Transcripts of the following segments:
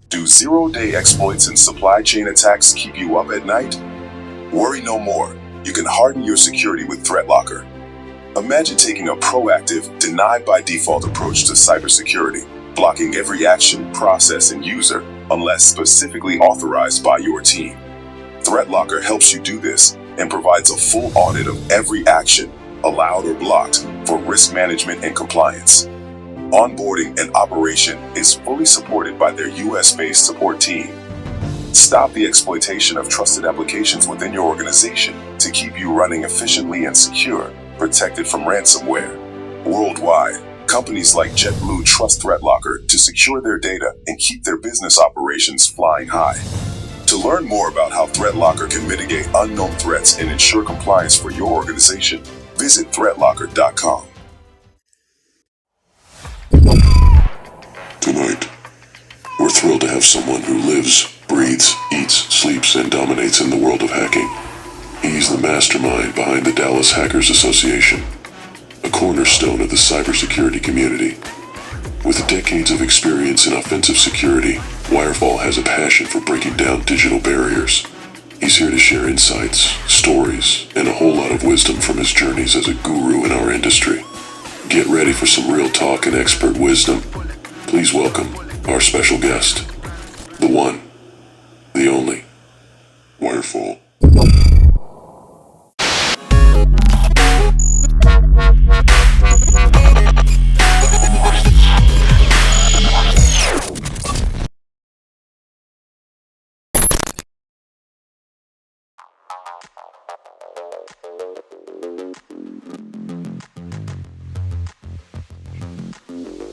Do zero-day exploits and supply chain attacks keep you up at night? Worry no more. You can harden your security with ThreatLocker. Imagine taking a proactive, deny-by-default approach to cybersecurity, blocking every action, process, and user unless specifically authorized by your team. ThreatLocker helps you do this and provides a full audit of every action, allowed or blocked, for risk management and compliance. Onboarding and operation is fully supported by their US-based support team. Stop the exploitation of trusted applications within your organization to keep you running efficiently and secure, protected from ransomware. Worldwide, companies like JetBlue trust ThreatLocker to secure their data and keep their business operations flying high. To learn more about how ThreatLocker can mitigate unknown threats and ensure compliance for your organization, visit ThreatLocker.com. Tonight, we're thrilled to have someone who lives, breathes, eats, sleeps, and dominates in the world of hacking. He's the mastermind behind the Dallas Hackers Association, a cornerstone of the cybersecurity community. With decades of experience in offensive security, Wirefall has a passion for breaking down digital barriers. He's here to share insights, stories, and a whole lot of wisdom from his journeys as a guru in our industry. Get ready for some real talk and expert wisdom. Please welcome our special guest, the one, the only, Wirefall.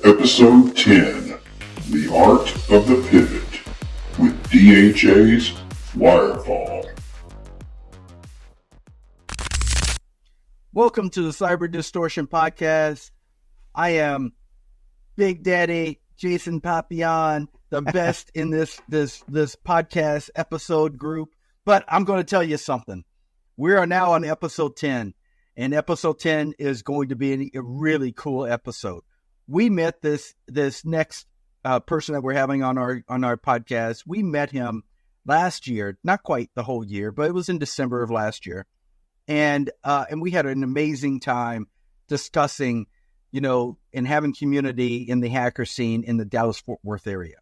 Episode 10, The Art of the Pivot, with DHA's Wirefall. Welcome to the Cyber Distortion Podcast. I am Big Daddy Jason Papillon, the best in this podcast episode group. But I'm going to tell you something. We are now on episode 10, and episode 10 is going to be a really cool episode. We met this next person that we're having on our podcast. We met him last year, not quite the whole year, but it was in December of last year. And we had an amazing time discussing, and having community in the hacker scene in the Dallas-Fort Worth area.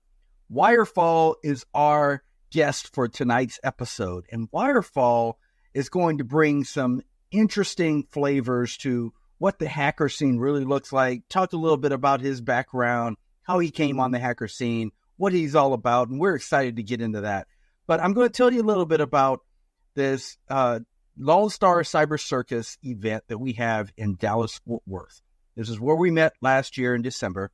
Wirefall is our guest for tonight's episode, and Wirefall is going to bring some interesting flavors to what the hacker scene really looks like, talk a little bit about his background, how he came on the hacker scene, what he's all about, and we're excited to get into that. But I'm going to tell you a little bit about this Lone Star Cyber Circus event that we have in Dallas-Fort Worth. This is where we met last year in December.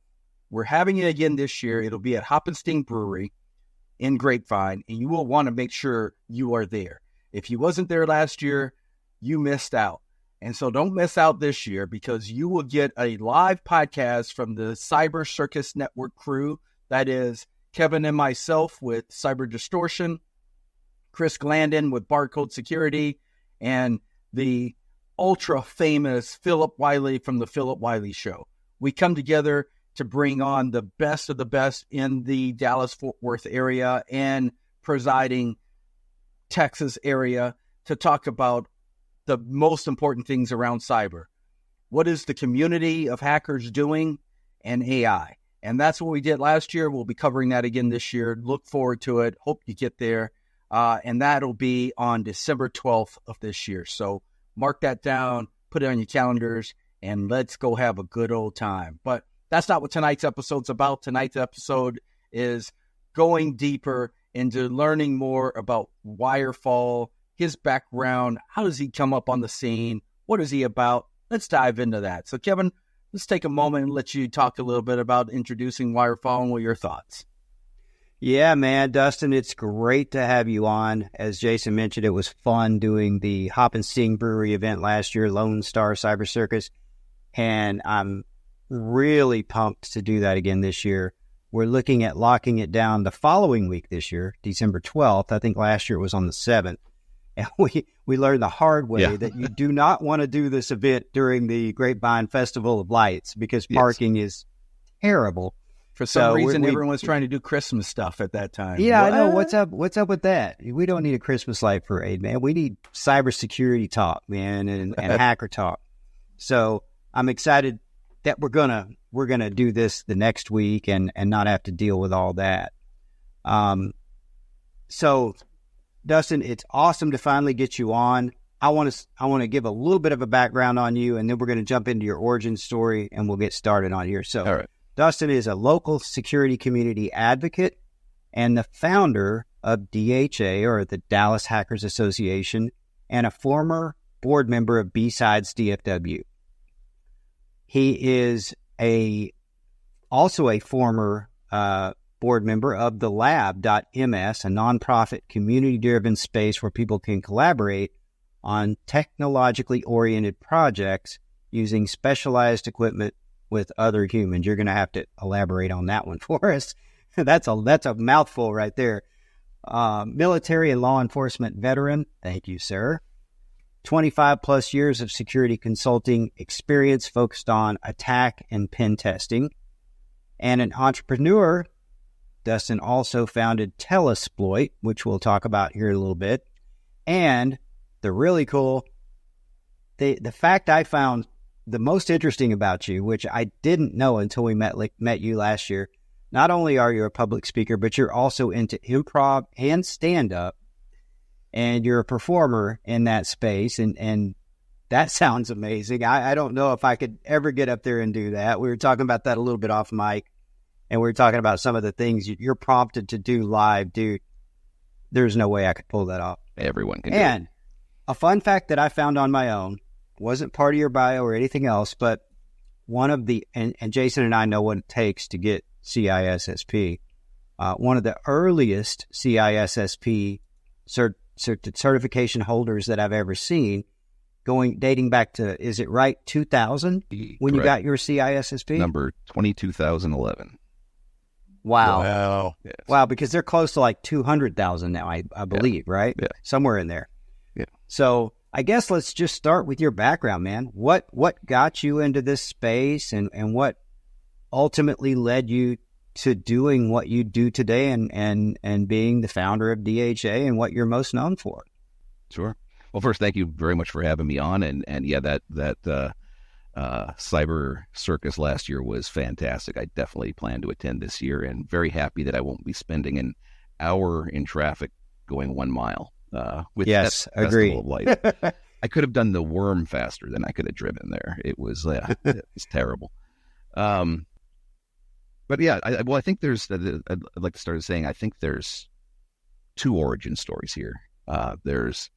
We're having it again this year. It'll be at Hoppenstein Brewery in Grapevine, and you will want to make sure you are there. If you wasn't there last year, you missed out. And so don't miss out this year, because you will get a live podcast from the Cyber Circus Network crew. That is Kevin and myself with Cyber Distortion, Chris Glandon with Barcode Security, and the ultra famous Philip Wiley from the Philip Wiley Show. We come together to bring on the best of the best in the Dallas-Fort Worth area and presiding Texas area to talk about the most important things around cyber. What is the community of hackers doing, and AI? And that's what we did last year. We'll be covering that again this year. Look forward to it. Hope you get there. And that'll be on December 12th of this year. So mark that down, put it on your calendars, and let's go have a good old time. But that's not what tonight's episode's about. Tonight's episode is going deeper into learning more about Wirefall, his background, how does he come up on the scene, what is he about? Let's dive into that. So Kevin, let's take a moment and let you talk a little bit about introducing Wirefall and what are your thoughts. Yeah, man, Dustin, it's great to have you on. As Jason mentioned, it was fun doing the Hoppenstein Brewery event last year, Lone Star Cyber Circus, and I'm really pumped to do that again this year. We're looking at locking it down the following week this year, December 12th. I think last year it was on the 7th. And we learned the hard way that you do not want to do this event during the Grapevine Festival of Lights, because parking is terrible. For some So reason, everyone was trying to do Christmas stuff at that time. Yeah, I know. What's up with that? We don't need a Christmas light parade, man. We need cybersecurity talk, man, and hacker talk. So I'm excited that we're gonna do this the next week and not have to deal with all that. So Dustin, it's awesome to finally get you on. I want to give a little bit of a background on you, and then we're going to jump into your origin story, and we'll get started on here. So, all right. Dustin is a local security community advocate and the founder of DHA, or the Dallas Hackers Association, and a former board member of BSides DFW. He is also a former board member of TheLab.MS, a nonprofit community-driven space where people can collaborate on technologically oriented projects using specialized equipment with other humans. You're going to have to elaborate on that one for us. That's a mouthful right there. Military and law enforcement veteran. Thank you, sir. 25 plus years of security consulting experience focused on attack and pen testing. And an entrepreneur. Dustin also founded Telesploit, which we'll talk about here in a little bit. And the really cool, the fact I found the most interesting about you, which I didn't know until we met you last year, not only are you a public speaker, but you're also into improv and stand-up, and you're a performer in that space, and that sounds amazing. I don't know if I could ever get up there and do that. We were talking about that a little bit off mic, and we were talking about some of the things you're prompted to do live, dude. There's no way I could pull that off. Everyone can do it. And a fun fact that I found on my own, wasn't part of your bio or anything else, but one of the, and Jason and I know what it takes to get CISSP. One of the earliest CISSP certification holders that I've ever seen, dating back to, is it right, 2000 when you got your CISSP? Number 22,011. Wow. Yes. Wow, because they're close to like 200,000 now, I believe, right? Yeah. Somewhere in there. Yeah. So I guess let's just start with your background, man. What got you into this space, and what ultimately led you to doing what you do today and being the founder of DHA and what you're most known for? Sure. Well, first, thank you very much for having me on. And yeah, that Cyber Circus last year was fantastic. I definitely plan to attend this year, and very happy that I won't be spending an hour in traffic going 1 mile. With yes, that agree. Festival of Light. I could have done the worm faster than I could have driven there. It was terrible. But yeah, I think I'd like to start saying, I think there's two origin stories here. There's,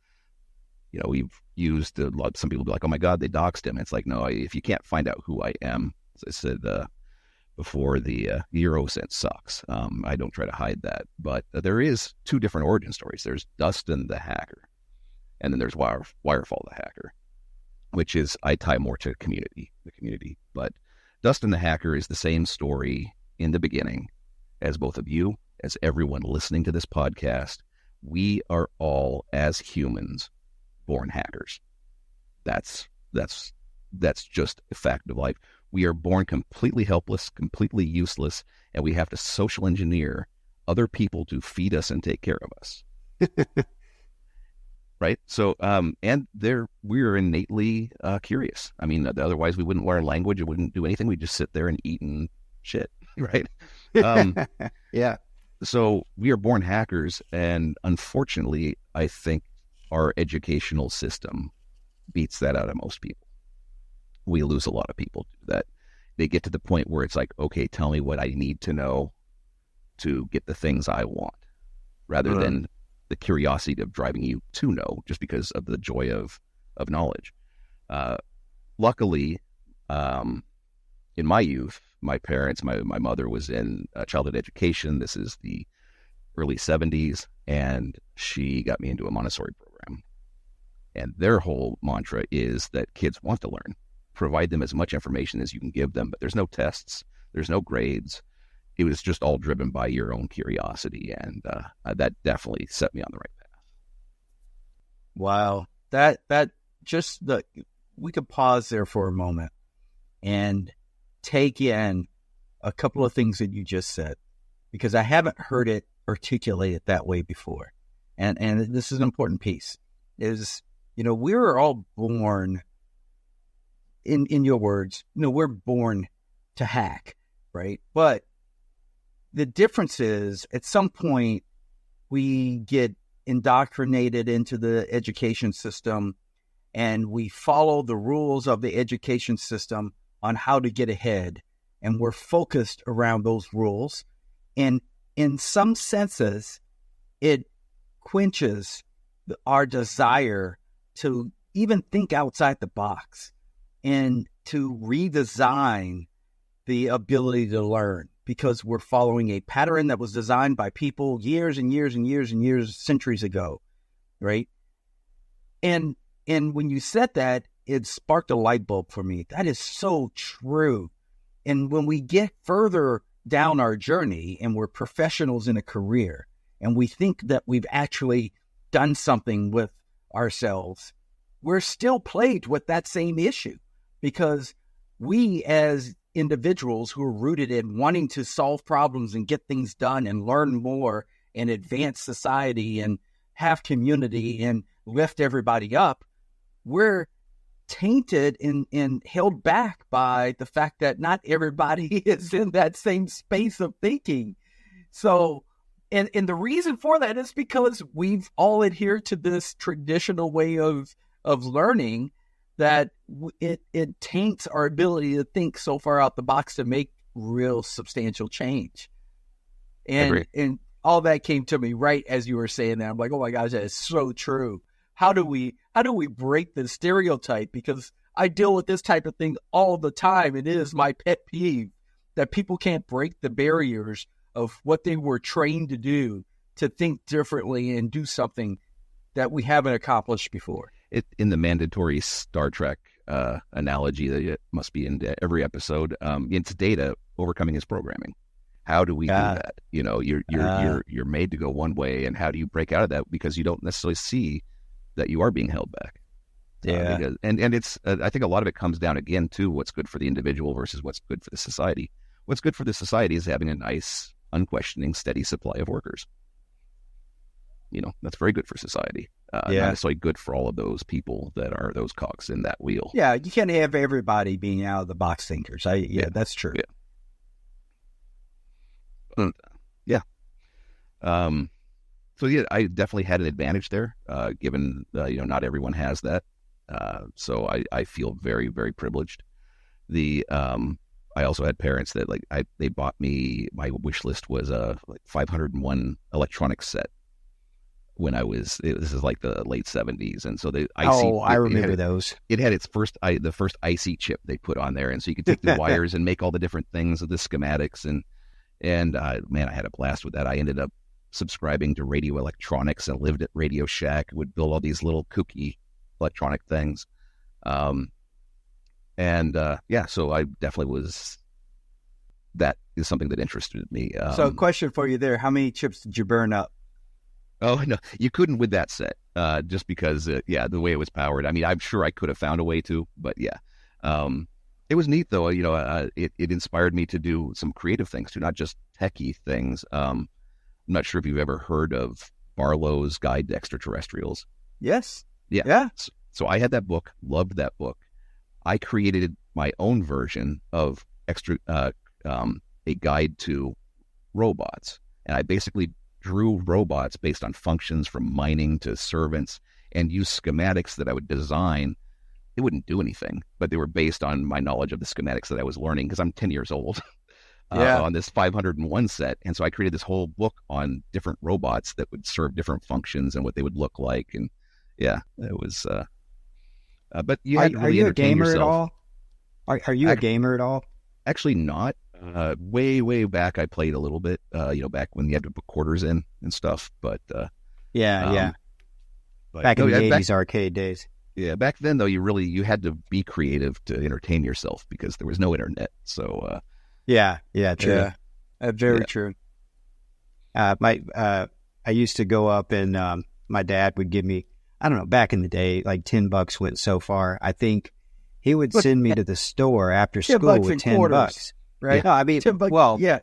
we've used a lot. Some people be like, oh my God, they doxed him. It's like, no, if you can't find out who I am, as I said before, the Eurosense sucks. I don't try to hide that, but there is two different origin stories. There's Dustin the hacker, and then there's Wirefall the hacker, which is, I tie more to the community. But Dustin the hacker is the same story in the beginning as both of you, as everyone listening to this podcast. We are all, as humans, born hackers. That's just a fact of life. We are born completely helpless, completely useless, and we have to social engineer other people to feed us and take care of us. Right? So, we're innately curious. I mean, otherwise we wouldn't learn language. It wouldn't do anything. We'd just sit there and eat and shit. Right? Yeah. So we are born hackers, and unfortunately, I think our educational system beats that out of most people. We lose a lot of people to that. They get to the point where it's like, okay, tell me what I need to know to get the things I want, rather than the curiosity of driving you to know, just because of the joy of knowledge. Luckily, in my youth, my parents, my mother was in childhood education. This is the early 70s, and she got me into a Montessori program. And their whole mantra is that kids want to learn. Provide them as much information as you can give them, but there's no tests, there's no grades. It was just all driven by your own curiosity, and that definitely set me on the right path. Wow. We could pause there for a moment and take in a couple of things that you just said, because I haven't heard it articulated that way before. And this is an important piece, is, we were all born, in your words, we're born to hack, right? But the difference is, at some point, we get indoctrinated into the education system, and we follow the rules of the education system on how to get ahead. And we're focused around those rules. And in some senses, it quenches our desire to even think outside the box and to redesign the ability to learn, because we're following a pattern that was designed by people years and years and years and years, centuries ago, right? And when you said that, it sparked a light bulb for me. That is so true. And when we get further down our journey and we're professionals in a career and we think that we've actually done something with ourselves, we're still plagued with that same issue, because we as individuals who are rooted in wanting to solve problems and get things done and learn more and advance society and have community and lift everybody up, we're tainted and held back by the fact that not everybody is in that same space of thinking. So, and the reason for that is because we've all adhered to this traditional way of learning that it taints our ability to think so far out the box to make real substantial change. And all that came to me right as you were saying that. I'm like, oh my gosh, that is so true. How do we break the stereotype? Because I deal with this type of thing all the time. It is my pet peeve that people can't break the barriers of what they were trained to do, to think differently and do something that we haven't accomplished before. In the mandatory Star Trek analogy that it must be in every episode, it's data overcoming its programming. How do we do that? You're made to go one way, and how do you break out of that? Because you don't necessarily see that you are being held back. And it's I think a lot of it comes down again to what's good for the individual versus what's good for the society. What's good for the society is having a nice, unquestioning, steady supply of workers. That's very good for society. Not necessarily good for all of those people that are those cogs in that wheel. Yeah, you can't have everybody being out of the box thinkers. That's true. So I definitely had an advantage there, given not everyone has that. So I feel very, very privileged. I also had parents that they bought me, my wish list was a 501 electronics set when this is like the late 70s, and so I remember those. It had its the first IC chip they put on there, and so you could take the wires and make all the different things of the schematics, and man, I had a blast with that. I ended up subscribing to Radio Electronics and lived at Radio Shack, would build all these little kooky electronic things. So I definitely was, that is something that interested me. So question for you there, how many chips did you burn up? Oh, no, you couldn't with that set, just because, the way it was powered. I mean, I'm sure I could have found a way to, but yeah. It was neat, though. It inspired me to do some creative things, too, not just techie things. I'm not sure if you've ever heard of Barlow's Guide to Extraterrestrials. Yes. Yeah. So I had that book, loved that book. I created my own version of a guide to robots. And I basically drew robots based on functions from mining to servants and used schematics that I would design. They wouldn't do anything, but they were based on my knowledge of the schematics that I was learning, because I'm 10 years old on this 501 set. And so I created this whole book on different robots that would serve different functions and what they would look like. And it was, but you had to really entertain yourself. Are you a gamer at all? Actually not. Way back, I played a little bit, back when you had to put quarters in and stuff. But back in the 80s arcade days. Yeah, back then though, you had to be creative to entertain yourself because there was no internet. So true. Very true. I used to go up and my dad would give me, I don't know, back in the day, like $10 went so far. I think he would send me to the store after school with $10. right? No, I mean, $10, well, yeah.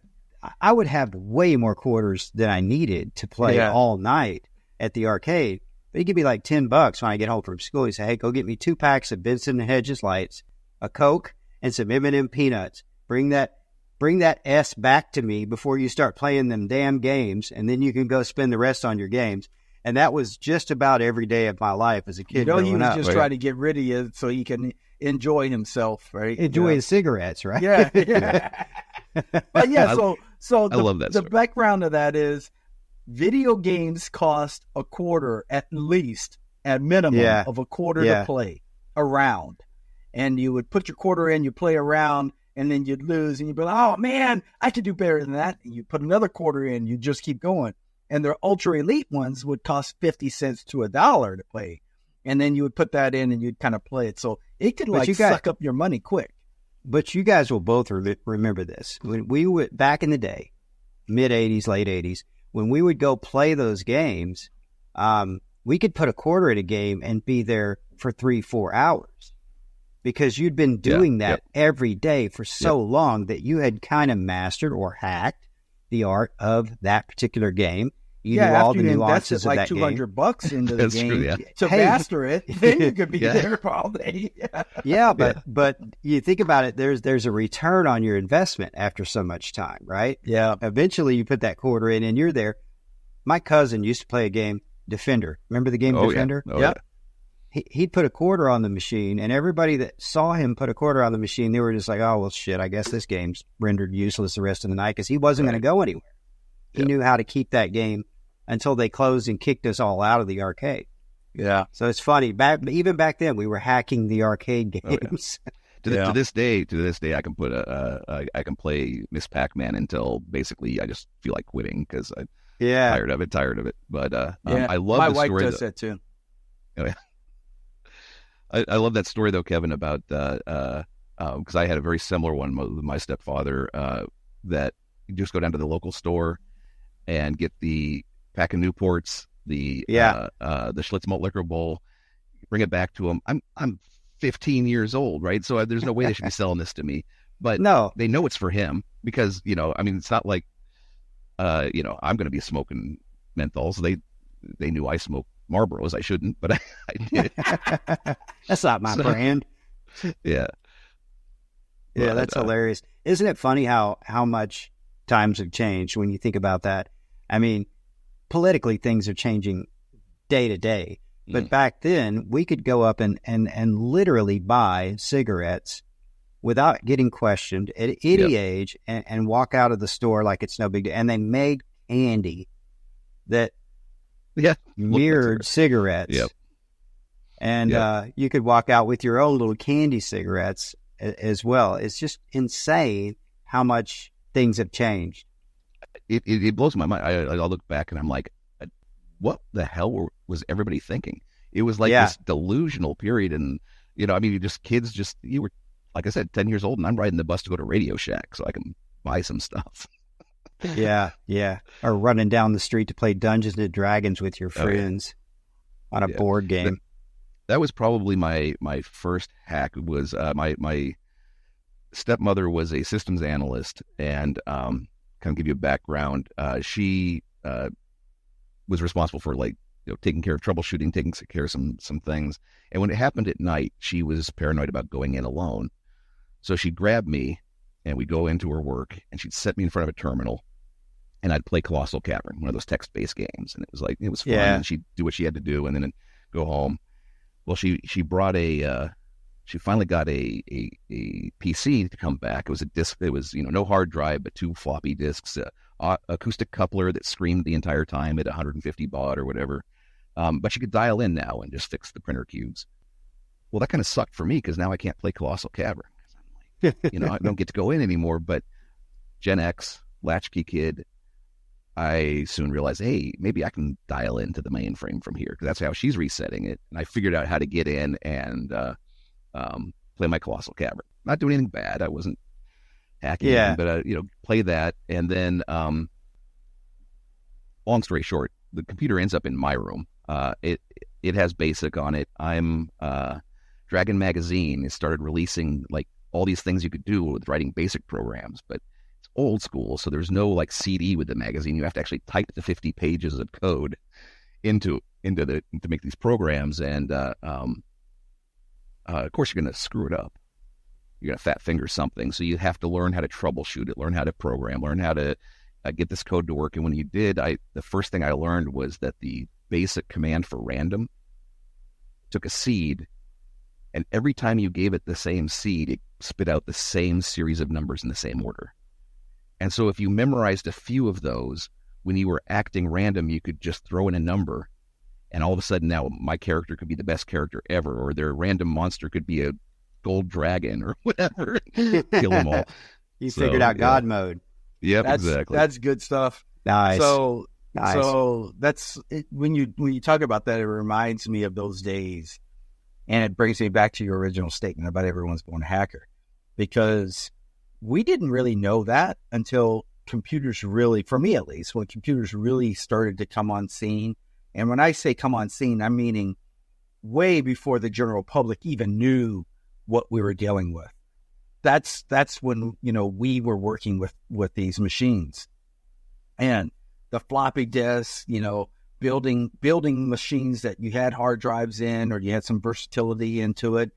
I would have way more quarters than I needed to play all night at the arcade. But he'd give me like $10 when I get home from school. He'd say, hey, go get me 2 packs of Benson & Hedges lights, a Coke, and some M&M peanuts. Bring that S back to me before you start playing them damn games, and then you can go spend the rest on your games. And that was just about every day of my life as a kid. He was just trying to get rid of you so he can enjoy himself, right? Enjoy his cigarettes, right? Yeah. But yeah, so I love that the story. background of that is video games cost a quarter at least, at minimum of a quarter to play a round. And you would put your quarter in, you play a round, and then you'd lose, and you'd be like, oh man, I could do better than that. And you put another quarter in, you just keep going. And the ultra elite ones would cost 50 cents to $1 to play. And then you would put that in and you'd kind of play it. So it could suck up your money quick. But you guys will both remember this. When we would, back in the day, mid 80s, late 80s, when we would go play those games, we could put a quarter in a game and be there for 3-4 hours because you'd been doing that every day for so long that you had kind of mastered or hacked the art of that particular game. You knew all the nuances of that game. After you invested like $200 into the game true, to master it, then you could be there all day. But you think about it, there's a return on your investment after so much time, right? Yeah. Eventually you put that quarter in and you're there. My cousin used to play a game, Defender. Remember the game Defender? Yeah. Oh, yeah. He'd put a quarter on the machine, and everybody that saw him put a quarter on the machine, they were just like, oh, well, shit, I guess this game's rendered useless the rest of the night because he wasn't going to go anywhere. He knew how to keep that game until they closed and kicked us all out of the arcade. Yeah. So it's funny. Even back then, we were hacking the arcade games. To this day, I can put I can play Miss Pac-Man until basically I just feel like quitting because I'm tired of it. But I love my the story. My wife does that too. Oh, yeah. I love that story though, Kevin, about because I had a very similar one with my stepfather that you just go down to the local store and get the pack of Newports, the Schlitz Malt Liquor Bowl, bring it back to them. I'm 15 years old, right? So there's no way they should be selling this to me. But no, they know it's for him because I mean, it's not like I'm going to be smoking menthols. They knew I smoked Marlboros. I shouldn't, but I did. That's not my brand. Yeah. Yeah, but, that's hilarious. Isn't it funny how much times have changed when you think about that? I mean, politically, things are changing day to day. But back then, we could go up and literally buy cigarettes without getting questioned at any age and walk out of the store like it's no big deal. And they made candy that mirrored cigarettes. Yep. And you could walk out with your own little candy cigarettes as well. It's just insane how much things have changed. It blows my mind. I'll look back and I'm like, what the hell was everybody thinking? It was like this delusional period. And, I mean, you were, like I said, 10 years old and I'm riding the bus to go to Radio Shack so I can buy some stuff. Yeah. Or running down the street to play Dungeons and Dragons with your friends on a board game. That was probably my first hack. Was my stepmother was a systems analyst, and kind of give you a background. She was responsible for taking care of troubleshooting, taking care of some things. And when it happened at night, she was paranoid about going in alone. So she grabbed me, and we'd go into her work, and she'd set me in front of a terminal. And I'd play Colossal Cavern, one of those text-based games, and it was fun. And she'd do what she had to do, and then go home. Well, she brought she finally got a PC to come back. It was a disc. It was no hard drive, but 2 floppy disks, acoustic coupler that screamed the entire time at 150 baud or whatever. But she could dial in now and just fix the printer cubes. Well, that kind of sucked for me because now I can't play Colossal Cavern. I'm like, I don't get to go in anymore. But Gen X, latchkey kid. I soon realized, hey, maybe I can dial into the mainframe from here because that's how she's resetting it. And I figured out how to get in and play my Colossal Cavern. Not doing anything bad. I wasn't hacking anything, but play that. And then, long story short, the computer ends up in my room. It has BASIC on it. I'm Dragon Magazine. It started releasing all these things you could do with writing basic programs, but it's old school. So there's no like CD with the magazine. You have to actually type the 50 pages of code to make these programs. And, of course you're going to screw it up. You're going to fat finger something. So you have to learn how to troubleshoot it, learn how to program, learn how to get this code to work. And when you did, the first thing I learned was that the basic command for random took a seed, and every time you gave it the same seed, it spit out the same series of numbers in the same order. And so if you memorized a few of those, when you were acting random, you could just throw in a number, and all of a sudden now my character could be the best character ever, or their random monster could be a gold dragon or whatever. Kill them all. You figured out God mode. Yep, exactly. That's good stuff. Nice. So Nice. that's it. When you talk about that, it reminds me of those days, and it brings me back to your original statement about everyone's born a hacker, because we didn't really know that until computers really, for me at least, when computers really started to come on scene. And when I say come on scene, I'm meaning way before the general public even knew what we were dealing with. That's when, we were working with these machines, and the floppy disks, building machines that you had hard drives in, or you had some versatility into it,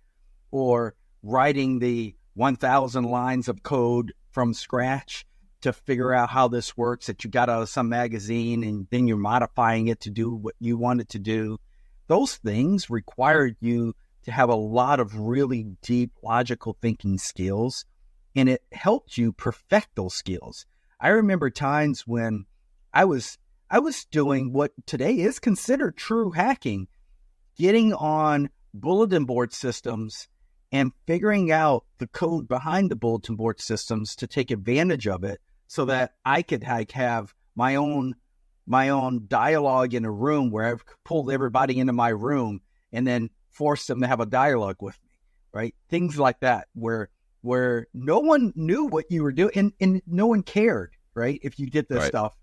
or writing the 1,000 lines of code from scratch to figure out how this works that you got out of some magazine, and then you're modifying it to do what you want it to do. Those things required you to have a lot of really deep logical thinking skills, and it helped you perfect those skills. I remember times when I was doing what today is considered true hacking, getting on bulletin board systems and figuring out the code behind the bulletin board systems to take advantage of it, so that I could have my own dialogue in a room where I've pulled everybody into my room and then forced them to have a dialogue with me, right? Things like that, where no one knew what you were doing, and no one cared, right? If you did this stuff,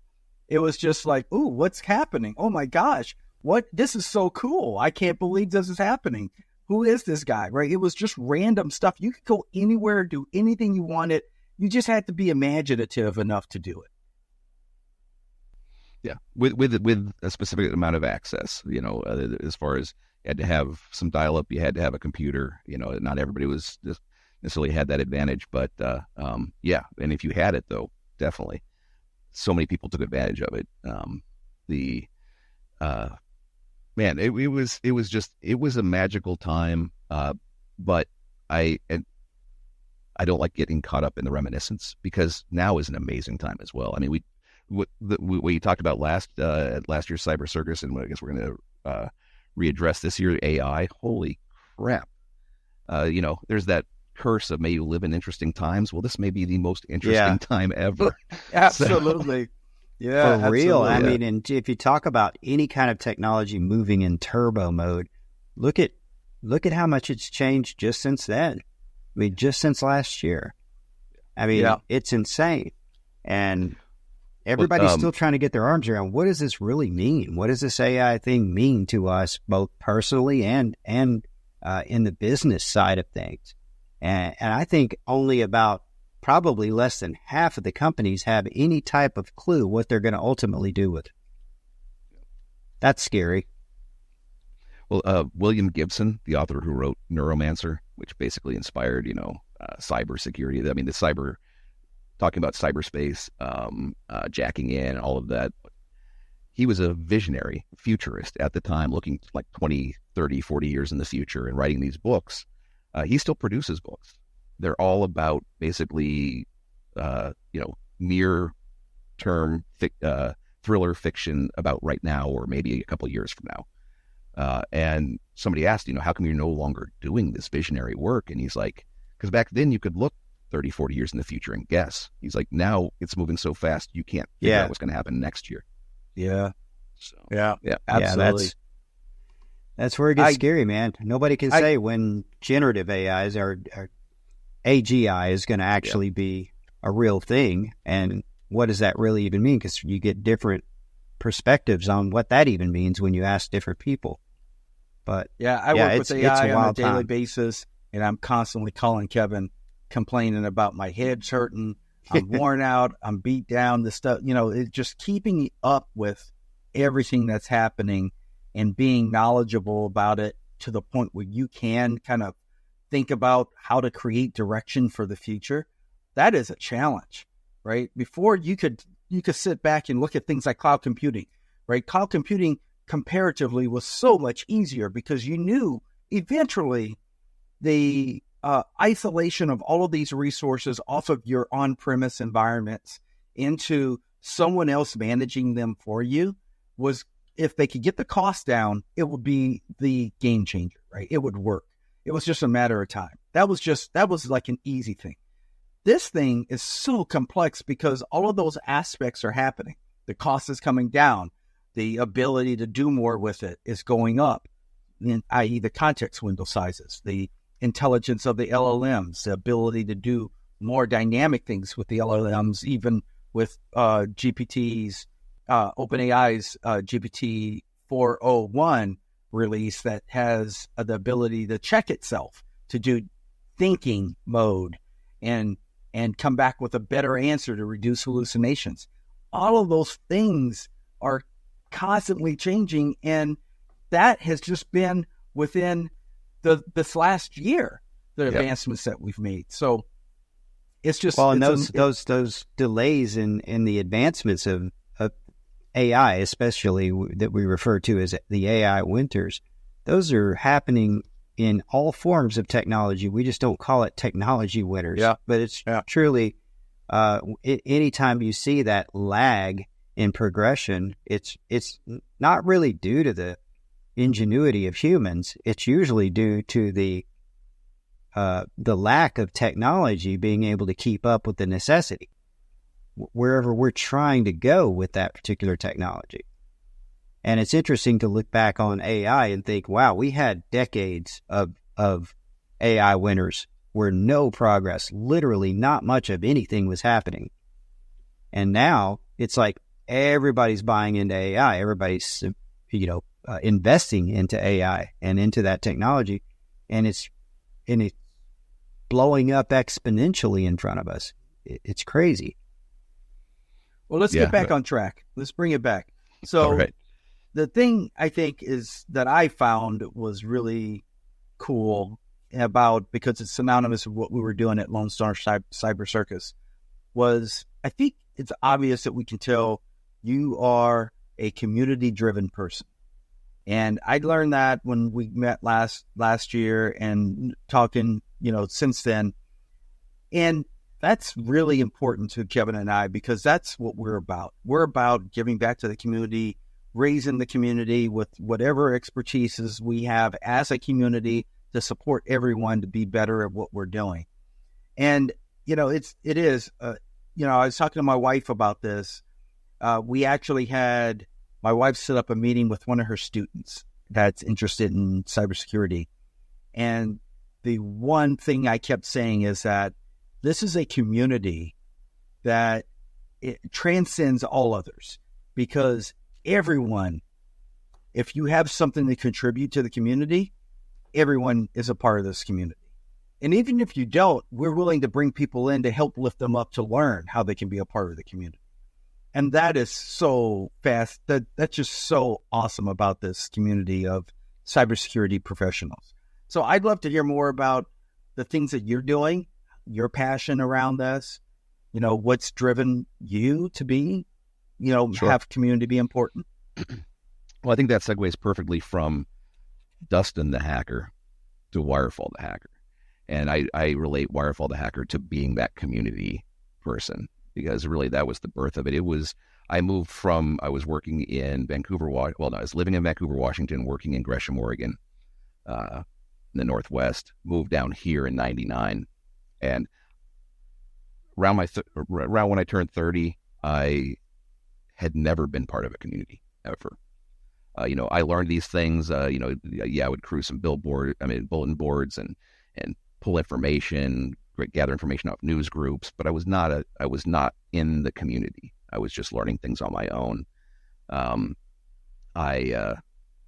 it was just like, ooh, what's happening? Oh my gosh, this is so cool. I can't believe this is happening. Who is this guy, right? It was just random stuff. You could go anywhere, do anything you wanted. You just had to be imaginative enough to do it. Yeah, with a specific amount of access, as far as you had to have some dial-up, you had to have a computer. Not everybody was just necessarily had that advantage, but yeah. And if you had it, though, definitely, so many people took advantage of it. Man, it was a magical time. But I don't like getting caught up in the reminiscence, because now is an amazing time as well. I mean, what you talked about last year's Cyber Circus, and I guess we're going to readdress this year, AI. Holy crap! There's that curse of may you live in interesting times. Well, this may be the most interesting time ever. Absolutely. Yeah, for real. absolutely. I mean, and if you talk about any kind of technology moving in turbo mode, look at how much it's changed just since then. I mean, just since last year. I mean, It's insane. And everybody's still trying to get their arms around, what does this really mean? What does this AI thing mean to us, both personally and in the business side of things? And I think only about probably less than half of the companies have any type of clue what they're going to ultimately do with it. That's scary. Well, William Gibson, the author who wrote Neuromancer, which basically inspired, cybersecurity. I mean, talking about cyberspace, jacking in, all of that. He was a visionary futurist at the time, looking like 20, 30, 40 years in the future and writing these books. He still produces books. They're all about basically, near-term thriller fiction about right now, or maybe a couple of years from now. And somebody asked, how come you're no longer doing this visionary work? And he's like, because back then you could look 30, 40 years in the future and guess. He's like, now it's moving so fast, you can't figure out what's going to happen next yeir. Yeah. So, yeah, absolutely. That's where it gets scary, man. Nobody can say when generative AIs or AGI is going to actually be a real thing. And what does that really even mean? Because you get different perspectives on what that even means when you ask different people. But I work with AI on a daily time. basis, and I'm constantly calling Kevin, complaining about my head's hurting. I'm worn out. I'm beat down. This stuff, it's just keeping up with everything that's happening and being knowledgeable about it to the point where you can kind of think about how to create direction for the future. That is a challenge, right? Before you could sit back and look at things like cloud computing, right? Cloud computing comparatively was so much easier because you knew eventually the isolation of all of these resources off of your on-premise environments into someone else managing them for you was, if they could get the cost down, it would be the game changer, right? It would work. It was just a matter of time. That was like an easy thing. This thing is so complex because all of those aspects are happening. The cost is coming down. The ability to do more with it is going up, i.e. the context window sizes, the intelligence of the LLMs, the ability to do more dynamic things with the LLMs, even with GPT's, OpenAI's GPT 4.01 release that has the ability to check itself, to do thinking mode and come back with a better answer to reduce hallucinations. All of those things are constantly changing, and that has just been within this last year, the advancements that we've made. So it's just those delays in the advancements of AI, especially that we refer to as the AI winters, those are happening in all forms of technology. We just don't call it technology winters, but it's truly anytime you see that lag in progression, it's not really due to the ingenuity of humans. It's usually due to the lack of technology being able to keep up with the necessity wherever we're trying to go with that particular technology. And it's interesting to look back on AI and think, wow, we had decades of AI winners where no progress, literally not much of anything was happening. And now it's like everybody's buying into AI. Everybody's, investing into AI and into that technology. And it's blowing up exponentially in front of us. It's crazy. Well, let's get back on track. Let's bring it back. So the thing I think is that I found was really cool about, because it's synonymous with what we were doing at Lone Star Cyber Circus, was I think it's obvious that we can tell you are a community-driven person. And I learned that when we met last year and talking, since then. And that's really important to Kevin and I, because that's what we're about. We're about giving back to the community, raising the community with whatever expertises we have as a community to support everyone to be better at what we're doing. And, it is, I was talking to my wife about this. We actually had my wife set up a meeting with one of her students that's interested in cybersecurity. And the one thing I kept saying is that this is a community that it transcends all others, because everyone, if you have something to contribute to the community, everyone is a part of this community. And even if you don't, we're willing to bring people in to help lift them up to learn how they can be a part of the community. And that is so fast. That's just so awesome about this community of cybersecurity professionals. So I'd love to hear more about the things that you're doing, your passion around this, what's driven you to be, have community be important. Well, I think that segues perfectly from Dustin the hacker to Wirefall the hacker. And I relate Wirefall the hacker to being that community person, because really that was the birth of it. I was working in Vancouver, I was living in Vancouver, Washington, working in Gresham, Oregon, in the Northwest, moved down here in 99. And around when I turned 30, I had never been part of a community ever. I learned these things. I would cruise some bulletin boards and pull information, gather information off news groups. But I was not in the community. I was just learning things on my own.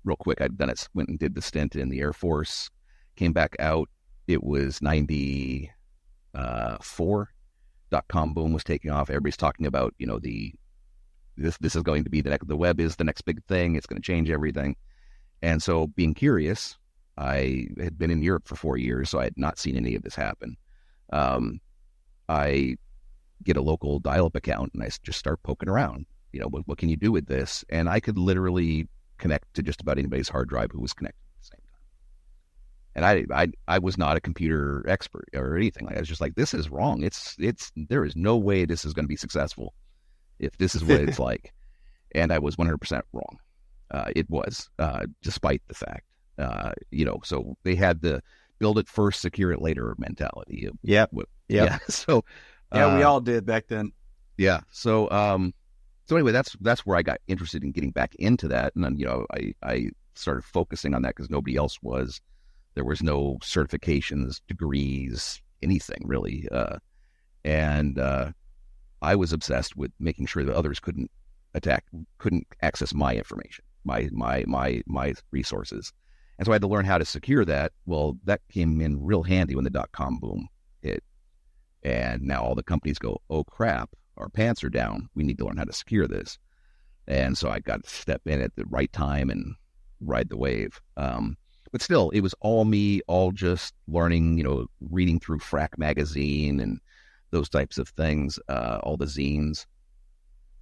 Real quick, went and did the stint in the Air Force, came back out. It was 99, .com boom was taking off. Everybody's talking about, this is going to be the web is the next big thing. It's going to change everything. And so being curious, I had been in Europe for 4 years, so I had not seen any of this happen. I get a local dial-up account and I just start poking around. What can you do with this? And I could literally connect to just about anybody's hard drive who was connected at the same time. And I was not a computer expert or anything. I was just like, this is wrong. There is no way this is going to be successful if this is what it's like. And I was 100% wrong. It was, despite the fact, so they had the build it first, secure it later mentality. Yep. Yeah. So, we all did back then. Yeah. So anyway, that's where I got interested in getting back into that. And then, I started focusing on that because nobody else was. There was no certifications, degrees, anything really. And I was obsessed with making sure that others couldn't access my information, my resources. And so I had to learn how to secure that. Well, that came in real handy when the .com boom hit. And now all the companies go, oh crap, our pants are down. We need to learn how to secure this. And so I got to step in at the right time and ride the wave. But still, it was all me, all just learning, reading through Frack magazine and those types of things, all the zines.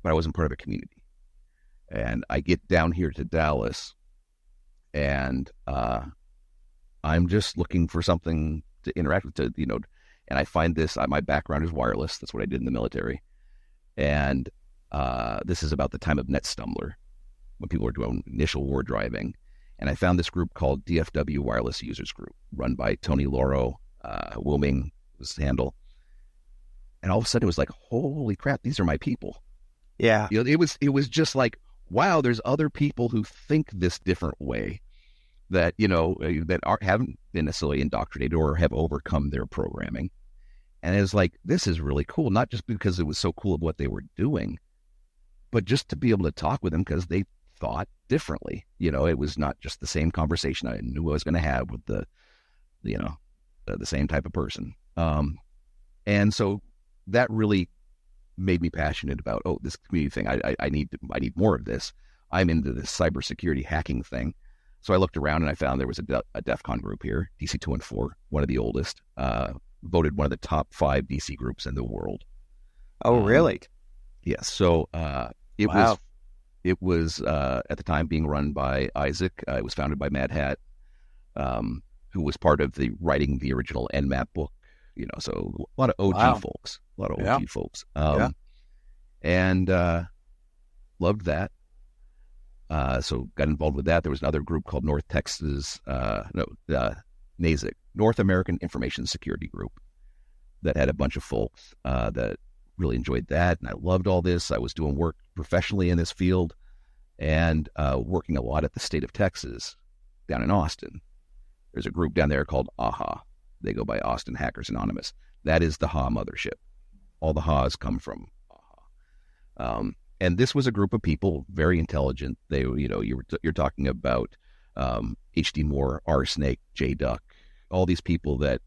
But I wasn't part of a community. And I get down here to Dallas, and I'm just looking for something to interact with, and I find this. My background is wireless. That's what I did in the military. And this is about the time of NetStumbler, when people were doing initial war driving. And I found this group called DFW Wireless Users Group, run by Tony Loro. Wilming was his handle. And all of a sudden it was like, holy crap, these are my people. Yeah. It was just like, wow, there's other people who think this different way that, haven't been necessarily indoctrinated or have overcome their programming. And it's like, this is really cool, not just because it was so cool of what they were doing, but just to be able to talk with them because they thought differently. It was not just the same conversation I knew I was going to have with the same type of person. And so that really made me passionate about, this community thing. I need more of this. I'm into this cybersecurity hacking thing. So I looked around and I found there was a DEF CON group here, DC 214, one of the oldest, voted one of the top 5 DC groups in the world. Oh, really? Yes. So it was at the time being run by Isaac. It was founded by Mad Hat, who was part of writing the original Nmap book. So a lot of OG folks, and loved that. So got involved with that. There was another group called NASIC, North American Information Security Group, that had a bunch of folks that really enjoyed that. And I loved all this. I was doing work professionally in this field and working a lot at the state of Texas down in Austin. There's a group down there called AHA. They go by Austin Hackers Anonymous. That is the HA mothership. All the HAs come from AHA. And this was a group of people, very intelligent. They, you're talking about H.D. Moore, R. Snake, J. Duck, all these people that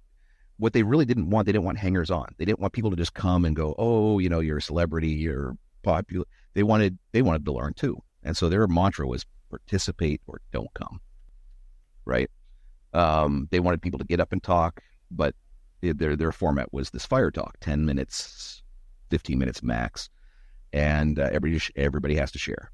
what they really didn't want, they didn't want hangers on. They didn't want people to just come and go, oh, you're a celebrity, you're popular. They wanted to learn too. And so their mantra was participate or don't come. Right. They wanted people to get up and talk, but their format was this fire talk, 10 minutes, 15 minutes max. And everybody has to share,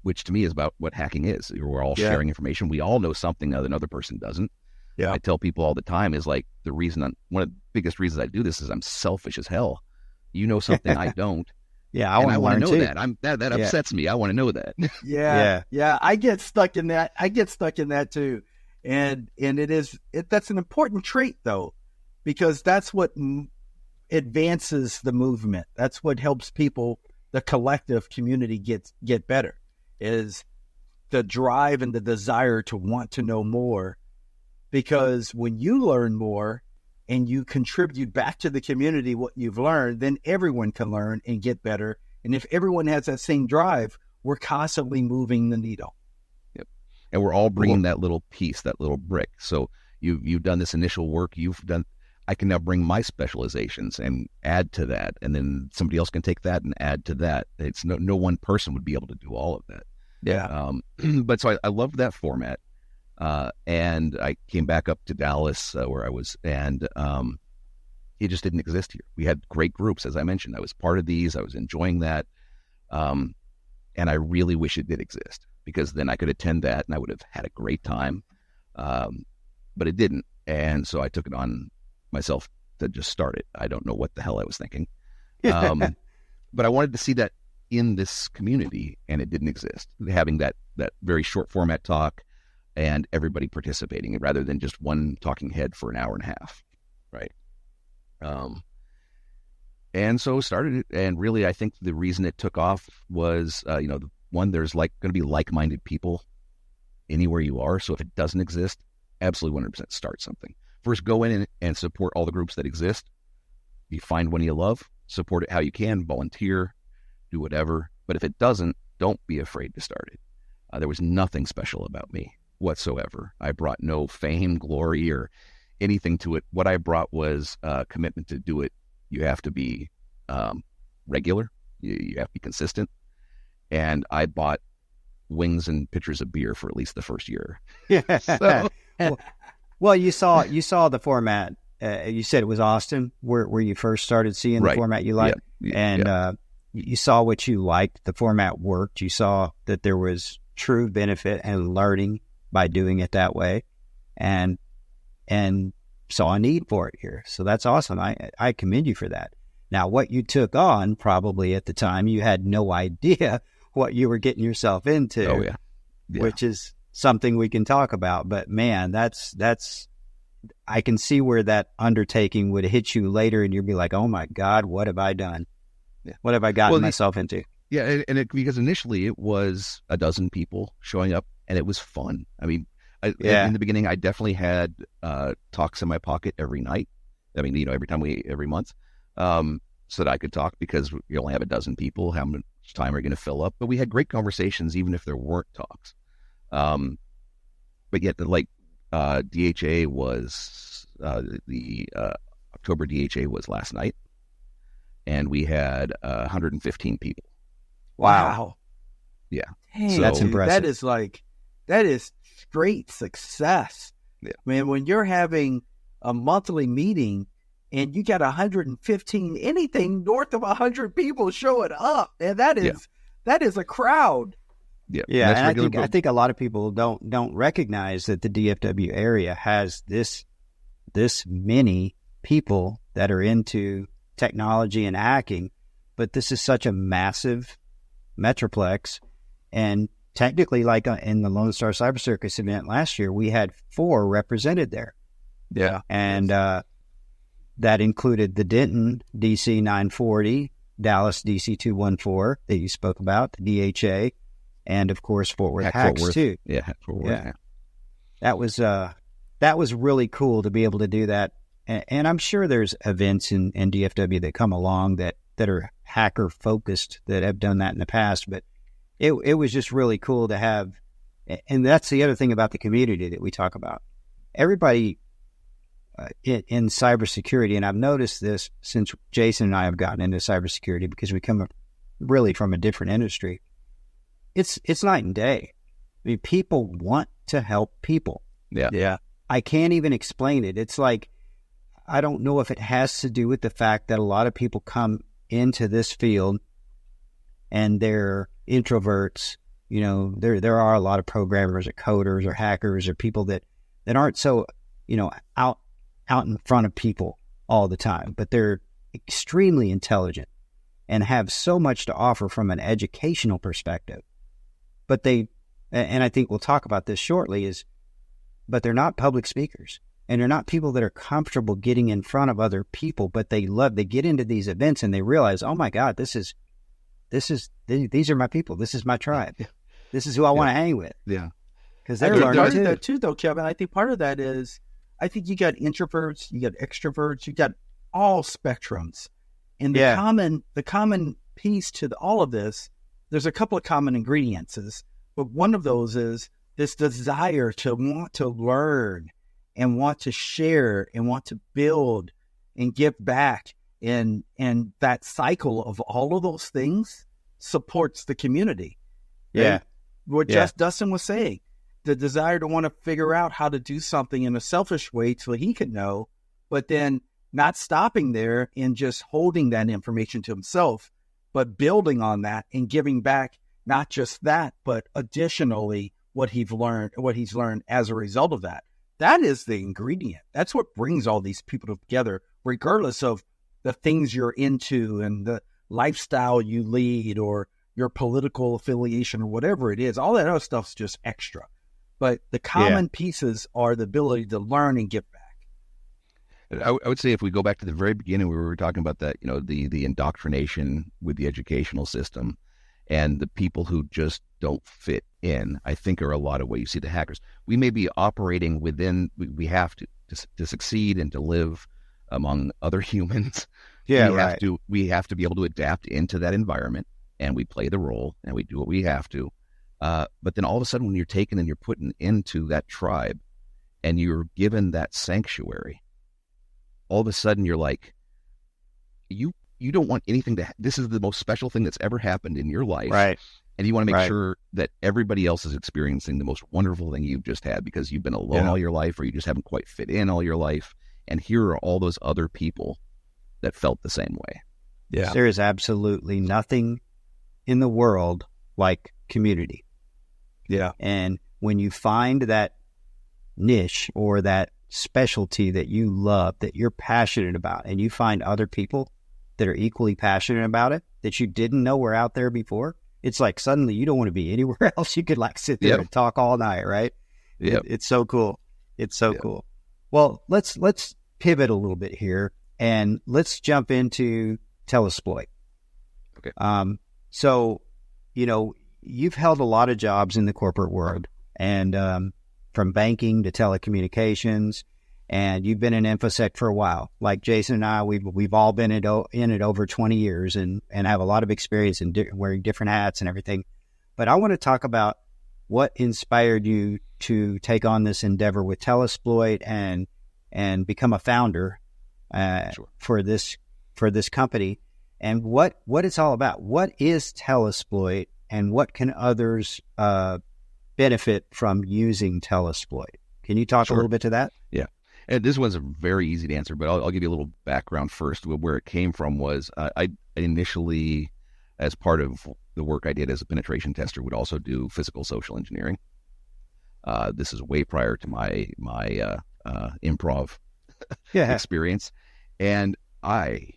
which to me is about what hacking is. We're all sharing information. We all know something that another person doesn't. Yeah. I tell people all the time is like one of the biggest reasons I do this is I'm selfish as hell. You know something I don't. Yeah, I want to know too. that. That upsets me. I want to know that. Yeah. I get stuck in that. Too. And that's an important trait though, because that's what advances the movement. That's what helps people, the collective community get better, is the drive and the desire to want to know more. Because when you learn more and you contribute back to the community what you've learned, then everyone can learn and get better. And if everyone has that same drive, we're constantly moving the needle. Yep. And we're all bringing that little piece, that little brick. So you've done this initial work. I can now bring my specializations and add to that, and then somebody else can take that and add to that. It's no one person would be able to do all of that. Yeah. But so I loved that format. And I came back up to Dallas where I was, and it just didn't exist here. We had great groups, as I mentioned. I was part of these. I was enjoying that. And I really wish it did exist, because then I could attend that and I would have had a great time. But it didn't. And so I took it on myself to just start it. I don't know what the hell I was thinking. But I wanted to see that in this community, and it didn't exist. Having that very short format talk and everybody participating rather than just one talking head for an hour and a half. Right. And so started it. And really, I think the reason it took off was, one, there's going to be like-minded people anywhere you are. So if it doesn't exist, absolutely 100% start something. First, go in and support all the groups that exist. You find one you love, support it how you can, volunteer, do whatever. But if it doesn't, don't be afraid to start it. There was nothing special about me whatsoever. I brought no fame, glory, or anything to it. What I brought was a commitment to do it. You have to be regular. You have to be consistent. And I bought wings and pitchers of beer for at least the first year. Yeah. So, well, you saw the format. You said it was Austin where you first started seeing the format you liked. Yeah. And you saw what you liked. The format worked. You saw that there was true benefit and learning by doing it that way, and saw a need for it here. So that's awesome. I commend you for that. Now, what you took on probably at the time, you had no idea what you were getting yourself into. Oh, yeah. Which is something we can talk about. But man, that's I can see where that undertaking would hit you later, and you'd be like, "Oh my God, what have I done? Yeah. What have I gotten myself into?" Yeah, and because initially it was a dozen people showing up, and it was fun. I mean, in the beginning, I definitely had talks in my pocket every night. I mean, every month, so that I could talk, because we only have a dozen people. How much time are you going to fill up? But we had great conversations, even if there weren't talks. But yet, DHA was the October DHA was last night, and we had 115 people. Wow. Yeah. Dang, So- That's dude, impressive. that is straight success. Yeah. Man, when you're having a monthly meeting and you got 115, anything north of 100 people showing up, and that is a crowd. Yeah. Yeah, that's and regular. I think a lot of people don't recognize that the DFW area has this many people that are into technology and hacking, but this is such a massive metroplex. And technically, like in the Lone Star Cyber Circus event last year, we had 4 represented there. Yeah. And that included the Denton DC 940, Dallas DC 214 that you spoke about, the DHA, and of course Fort Worth Hacks too. Yeah, Fort Worth. Yeah. That was really cool to be able to do that. And I'm sure there's events in DFW that come along that are hacker focused that have done that in the past, but it was just really cool to have. And that's the other thing about the community that we talk about. Everybody in cybersecurity, and I've noticed this since Jason and I have gotten into cybersecurity, because we come really from a different industry. It's night and day. I mean, people want to help people. Yeah. I can't even explain it. It's like, I don't know if it has to do with the fact that a lot of people come into this field and they're introverts. You know, there are a lot of programmers or coders or hackers or people that aren't so, out in front of people all the time, but they're extremely intelligent and have so much to offer from an educational perspective. But and I think we'll talk about this shortly, but they're not public speakers, and they're not people that are comfortable getting in front of other people, but they get into these events and they realize, oh my God, these are my people. This is my tribe. This is who I want to hang with. Yeah. Because I they're think learning part too. of that too, though, Kevin. I think part of that is, I think you got introverts, you got extroverts, you got all spectrums, and the common piece to all of this. There's a couple of common ingredients, but one of those is this desire to want to learn and want to share and want to build and give back. And that cycle of all of those things supports the community. Yeah. And what just Dustin was saying, the desire to want to figure out how to do something in a selfish way so he could know, but then not stopping there and just holding that information to himself, but building on that and giving back not just that, but additionally what he's learned as a result of that. That is the ingredient. That's what brings all these people together, regardless of the things you're into and the lifestyle you lead or your political affiliation or whatever it is. All that other stuff's just extra. But the common pieces are the ability to learn and give back. I would say if we go back to the very beginning, we were talking about that, the indoctrination with the educational system and the people who just don't fit in, I think are a lot of what you see the hackers. We may be operating within, we have to succeed and to live among other humans. We have to be able to adapt into that environment, and we play the role and we do what we have to. But then all of a sudden when you're taken and you're put into that tribe and you're given that sanctuary, all of a sudden you're like, you don't want anything this is the most special thing that's ever happened in your life. Right. And you want to make sure that everybody else is experiencing the most wonderful thing you've just had because you've been alone all your life or you just haven't quite fit in all your life. And here are all those other people that felt the same way. Yeah. There is absolutely nothing in the world like community. Yeah. And when you find that niche or that specialty that you love, that you're passionate about, and you find other people that are equally passionate about it that you didn't know were out there before, it's like suddenly you don't want to be anywhere else. You could like sit there and talk all night, right? Yeah. It's so cool. It's so cool. Well, let's pivot a little bit here and let's jump into Telesploit. Okay. So, you've held a lot of jobs in the corporate world, and from banking to telecommunications, and you've been in InfoSec for a while. Like Jason and I, we've all been in it over 20 years and have a lot of experience in wearing different hats and everything. But I want to talk about what inspired you to take on this endeavor with Telesploit and become a founder for this company, and what it's all about. What is Telesploit, and what can others benefit from using Telesploit? Can you talk a little bit to that? Yeah. And this one's very easy to answer, but I'll give you a little background first. Where it came from was I initially, as part of the work I did as a penetration tester, would also do physical social engineering. This is way prior to my improv experience. And I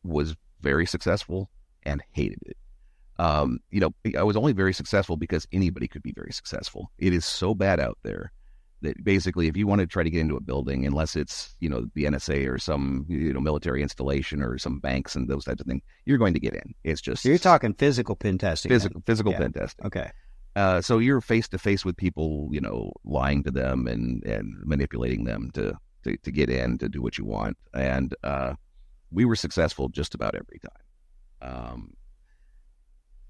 was very successful and hated it. I was only very successful because anybody could be very successful. It is so bad out there that basically if you want to try to get into a building, unless it's, the NSA or some, military installation or some banks and those types of things, you're going to get in. It's just... So you're talking physical pen testing. Physical pen testing. Okay. So you're face to face with people, lying to them and manipulating them to get in, to do what you want. And we were successful just about every time.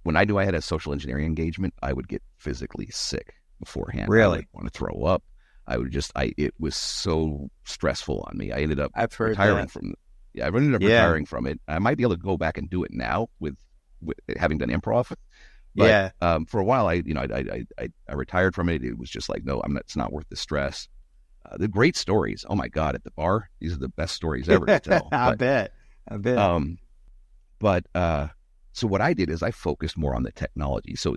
When I had a social engineering engagement, I would get physically sick beforehand. Really? I would want to throw up. It was so stressful on me. I ended up retiring from it. I might be able to go back and do it now with having done improv. But for a while, I retired from it. It was just like, no, it's not worth the stress. The great stories. Oh my God, at the bar, these are the best stories ever to tell. I bet. So what I did is I focused more on the technology. So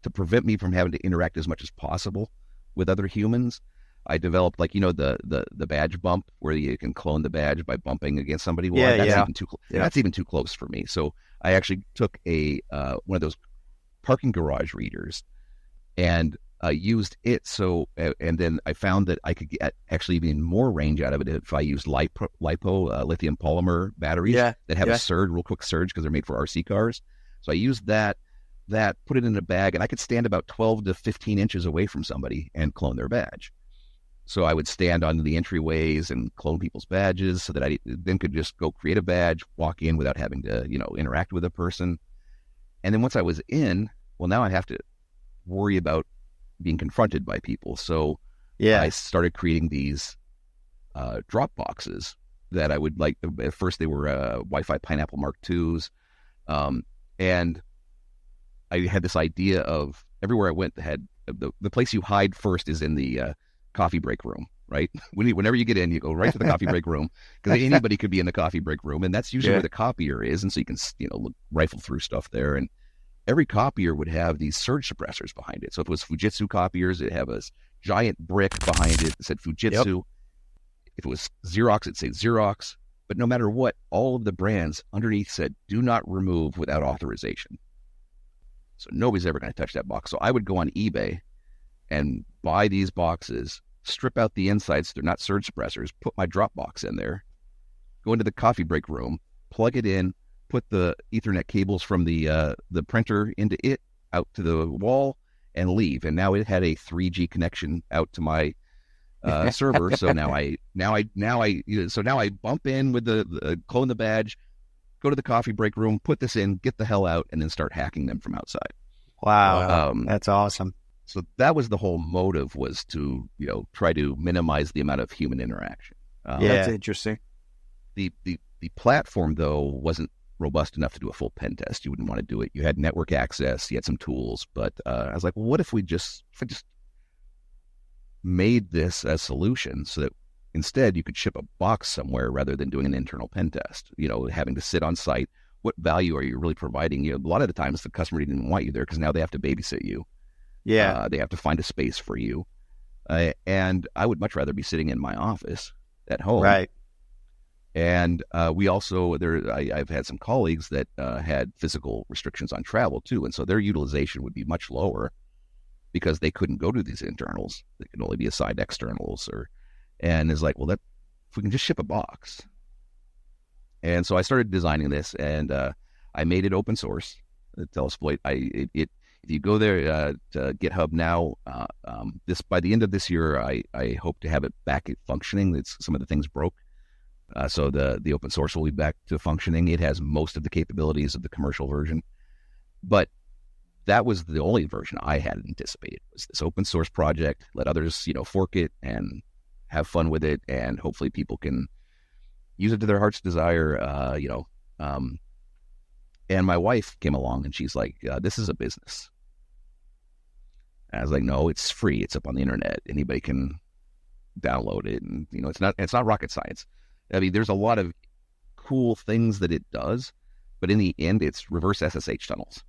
to prevent me from having to interact as much as possible with other humans, I developed the badge bump where you can clone the badge by bumping against somebody. Well, that's even too close for me. So I actually took one of those parking garage readers and used it. So, and then I found that I could get actually even more range out of it if I used lithium polymer batteries that have a real quick surge because they're made for RC cars. So I used that, put it in a bag, and I could stand about 12 to 15 inches away from somebody and clone their badge. So I would stand on the entryways and clone people's badges so that I then could just go create a badge, walk in without having to, interact with a person. And then once I was in, well, now I have to worry about being confronted by people. So I started creating these drop boxes that I would like. At first, they were Wi-Fi Pineapple Mark IIs, and I had this idea of everywhere I went had the place you hide first is in the coffee break room, right? Whenever you get in, you go right to the coffee break room because anybody could be in the coffee break room, and that's usually where the copier is, and so you can rifle through stuff there. And every copier would have these surge suppressors behind it. So if it was Fujitsu copiers, it'd have a giant brick behind it that said Fujitsu. Yep. If it was Xerox, it'd say Xerox. But no matter what, all of the brands underneath said, do not remove without authorization. So nobody's ever going to touch that box. So I would go on eBay and buy these boxes, strip out the insides. They're not surge suppressors. Put my drop box in there, go into the coffee break room, plug it in, put the Ethernet cables from the printer into it, out to the wall, and leave. And now it had a 3G connection out to my server. So now I bump in with the clone the badge, go to the coffee break room, put this in, get the hell out, and then start hacking them from outside. Wow. That's awesome. So that was the whole motive, was to, try to minimize the amount of human interaction. That's interesting. The platform, though, wasn't robust enough to do a full pen test. You wouldn't want to do it. You had network access, you had some tools, but I was like, well, what if I just made this a solution so that instead you could ship a box somewhere rather than doing an internal pen test, having to sit on site. What value are you really providing? A lot of the times the customer didn't want you there because now they have to babysit you. Yeah. They have to find a space for you. And I would much rather be sitting in my office at home. Right. And we also, I've had some colleagues that had physical restrictions on travel too. And so their utilization would be much lower because they couldn't go to these internals. They could only be assigned externals. And it's like, well, if we can just ship a box. And so I started designing this, and I made it open source, Telesploit. If you go there to GitHub now, by the end of this year, I hope to have it back functioning. Some of the things broke. So the open source will be back to functioning. It has most of the capabilities of the commercial version, but that was the only version I had anticipated, was this open source project. Let others, fork it and have fun with it, and hopefully people can use it to their heart's desire. And my wife came along and she's like, "This is a business." And I was like, "No, it's free. It's up on the internet. Anybody can download it, and it's not rocket science." I mean, there's a lot of cool things that it does, but in the end, it's reverse SSH tunnels.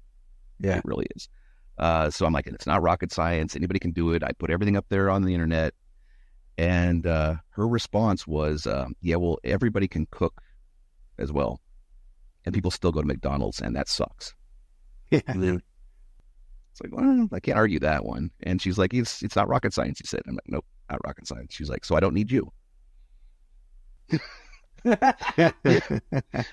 Yeah, it really is. So I'm like, it's not rocket science. Anybody can do it. I put everything up there on the internet. And her response was, yeah, well, everybody can cook as well. And people still go to McDonald's, and that sucks. Yeah. It's like, well, I can't argue that one. And she's like, it's not rocket science, you said. I'm like, nope, not rocket science. She's like, so I don't need you. I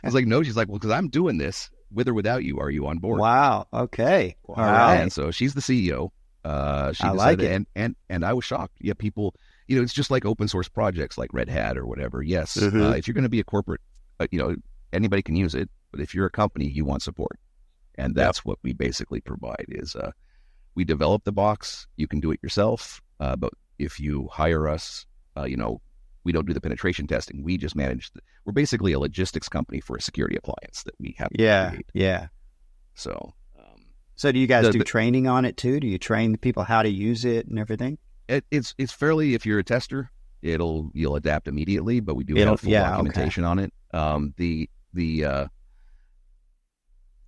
was like, no. She's like, well, because I'm doing this with or without you. Are you on board? Wow. Okay. All right. And so she's the CEO. She I like it. And I was shocked. Yeah, people, it's just like open source projects like Red Hat or whatever. Yes. If you're going to be a corporate, anybody can use it. But if you're a company, you want support. And that's what we basically provide is we develop the box. You can do it yourself. But if you hire us, we don't do the penetration testing. We just manage. We're basically a logistics company for a security appliance that we have to create. Yeah. So do you guys do training on it too? Do you train the people how to use it and everything? It's fairly, if you're a tester, you'll adapt immediately, but we do have full documentation on it.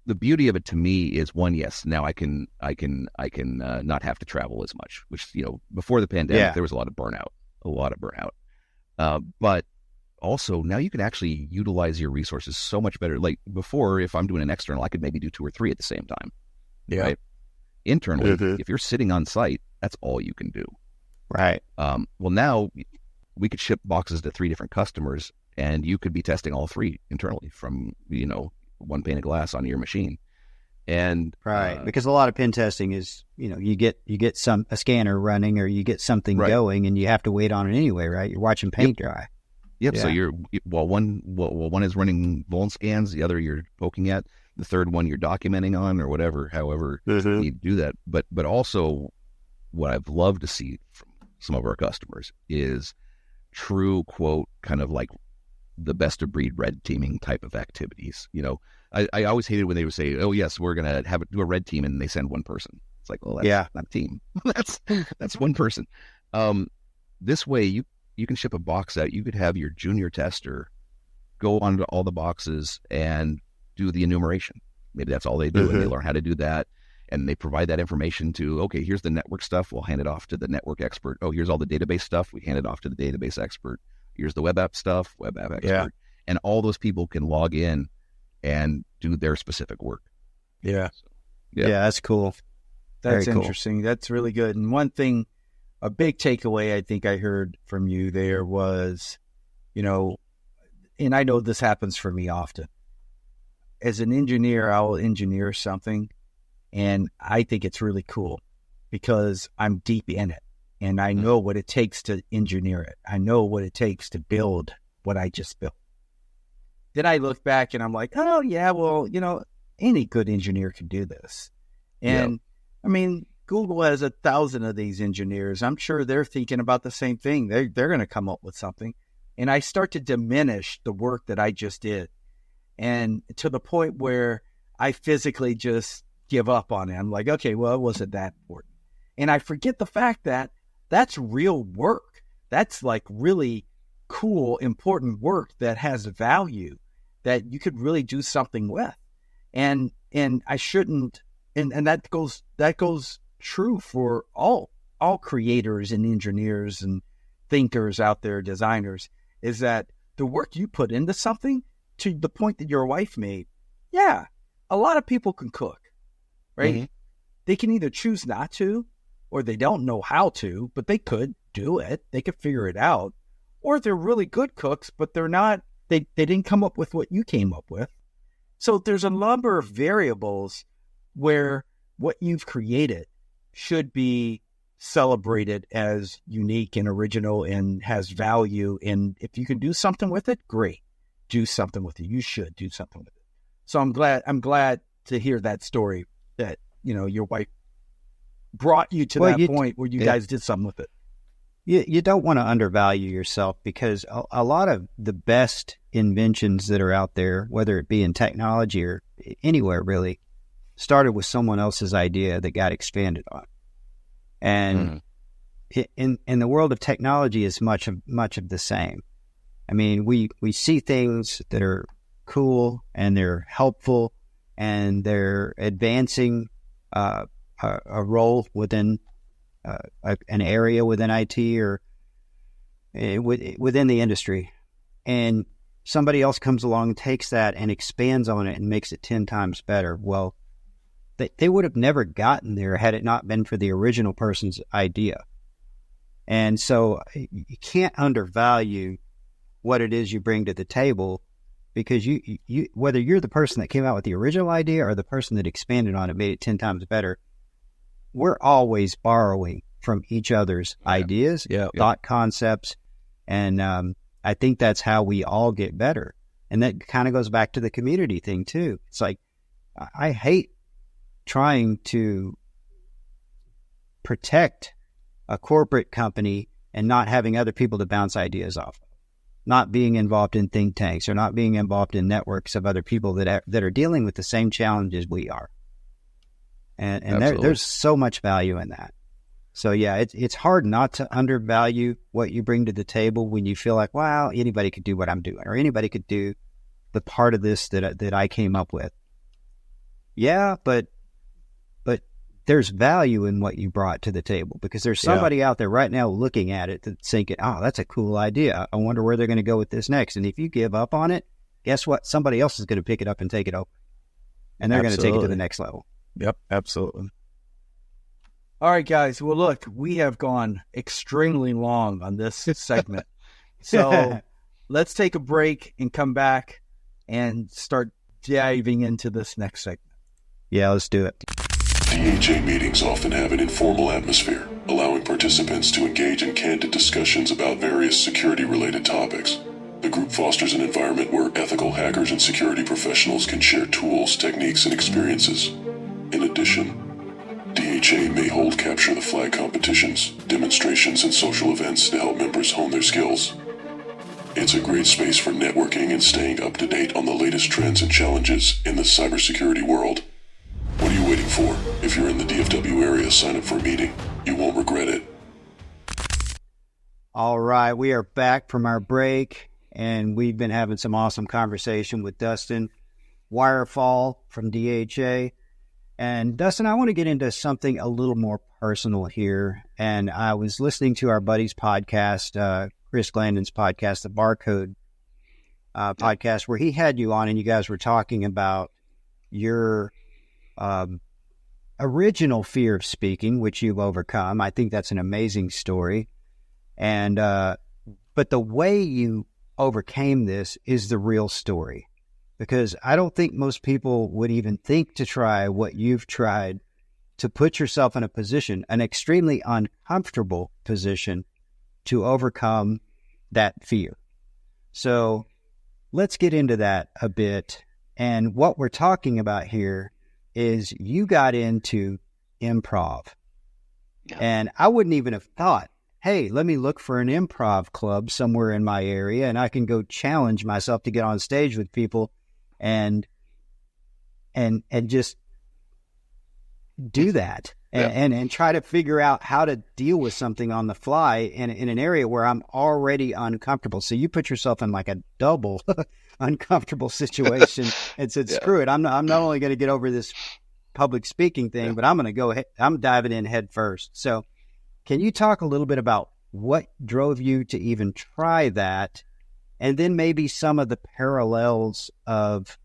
The beauty of it to me is, one, yes, now I can not have to travel as much, which, before the pandemic, there was a lot of burnout. But also now you can actually utilize your resources so much better. Like before, if I'm doing an external, I could maybe do 2 or 3 at the same time. Yeah. Right? Internally, if you're sitting on site, that's all you can do. Right. Well, now we could ship boxes to 3 different customers, and you could be testing all 3 internally from, one pane of glass on your machine. And because a lot of pen testing is, you get a scanner running, or you get something going, and you have to wait on it anyway, right? You're watching paint dry. Yep. Yeah. So one is running vuln scans, the other you're poking at, the third one you're documenting on, or whatever, however you need to do that. But also what I've loved to see from some of our customers is true, quote, kind of like the best of breed red teaming type of activities. I always hated when they would say, "Oh yes, we're gonna do a red team," and they send one person. It's like, well, that's not a team. that's one person. This way, you can ship a box out. You could have your junior tester go onto all the boxes and do the enumeration. Maybe that's all they do, and they learn how to do that. And they provide that information to, okay, here's the network stuff. We'll hand it off to the network expert. Oh, here's all the database stuff. We hand it off to the database expert. Here's the web app stuff, web app expert. Yeah. And all those people can log in and do their specific work. Yeah. So, yeah, that's cool. That's interesting. That's really good. And one thing, a big takeaway I think I heard from you there was, and I know this happens for me often. As an engineer, I will engineer something, and I think it's really cool because I'm deep in it, and I know what it takes to engineer it. I know what it takes to build what I just built. Then I look back and I'm like, oh, yeah, well, any good engineer can do this. And, I mean, Google has 1,000 of these engineers. I'm sure they're thinking about the same thing. They're going to come up with something. And I start to diminish the work that I just did. And to the point where I physically just give up on it. I'm like, okay, well, it wasn't that important. And I forget the fact that that's real work. That's like really cool, important work that has value that you could really do something with. And I shouldn't, and that goes true for all creators and engineers and thinkers out there, designers, is that the work you put into something, to the point that your wife made, a lot of people can cook, right? Mm-hmm. They can either choose not to, or they don't know how to, but they could do it. They could figure it out. Or they're really good cooks, but they're not, they didn't come up with what you came up with. So there's a number of variables where what you've created should be celebrated as unique and original and has value. And if you can do something with it, great. Do something with it. You should do something with it. So I'm glad to hear that story that, your wife brought you to that point where you guys did something with it. You don't want to undervalue yourself, because a lot of the best inventions that are out there, whether it be in technology or anywhere really, started with someone else's idea that got expanded on. And in the world of technology is much of the same. I mean, we see things that are cool and they're helpful and they're advancing a role within an area within IT or within the industry. And somebody else comes along, takes that and expands on it and makes it 10 times better. Well, they would have never gotten there had it not been for the original person's idea. And so you can't undervalue what it is you bring to the table, because you whether you're the person that came out with the original idea or the person that expanded on it, made it 10 times better, we're always borrowing from each other's ideas, thought concepts. And I think that's how we all get better. And that kind of goes back to the community thing too. It's like, I hate trying to protect a corporate company and not having other people to bounce ideas off of, not being involved in think tanks or not being involved in networks of other people that are dealing with the same challenges we are. And there's so much value in that. So yeah, it's hard not to undervalue what you bring to the table when you feel like, wow, anybody could do what I'm doing, or anybody could do the part of this that I came up with. Yeah, but there's value in what you brought to the table, because there's somebody out there right now looking at it that's thinking, oh, that's a cool idea. I wonder where they're going to go with this next. And if you give up on it, guess what? Somebody else is going to pick it up and take it over. And they're going to take it to the next level. Yep, absolutely. All right, guys. Well, look, we have gone extremely long on this segment. So let's take a break and come back and start diving into this next segment. Yeah, let's do it. DHA meetings often have an informal atmosphere, allowing participants to engage in candid discussions about various security-related topics. The group fosters an environment where ethical hackers and security professionals can share tools, techniques, and experiences. In addition, DHA may hold capture the flag competitions, demonstrations, and social events to help members hone their skills. It's a great space for networking and staying up to date on the latest trends and challenges in the cybersecurity world. What are you waiting for? If you're in the DFW area, sign up for a meeting. You won't regret it. All right, we are back from our break, and we've been having some awesome conversation with Dustin, Wirefall from DHA. And Dustin, I want to get into something a little more personal here. And I was listening to our buddy's podcast, Chris Glandon's podcast, the Barcode podcast, where he had you on and you guys were talking about your original fear of speaking, which you've overcome. I think that's an amazing story. And but the way you overcame this is the real story, because I don't think most people would even think to try what you've tried to put yourself in a position, an extremely uncomfortable position, to overcome that fear. So let's get into that a bit. And what we're talking about here is you got into improv. Yeah. And I wouldn't even have thought, hey, let me look for an improv club somewhere in my area and I can go challenge myself to get on stage with people and just do that and try to figure out how to deal with something on the fly in an area where I'm already uncomfortable. So you put yourself in like a double uncomfortable situation and said, screw it. I'm not only going to get over this public speaking thing, but I'm going to go ahead. I'm diving in head first. So can you talk a little bit about what drove you to even try that, and then maybe some of the parallels of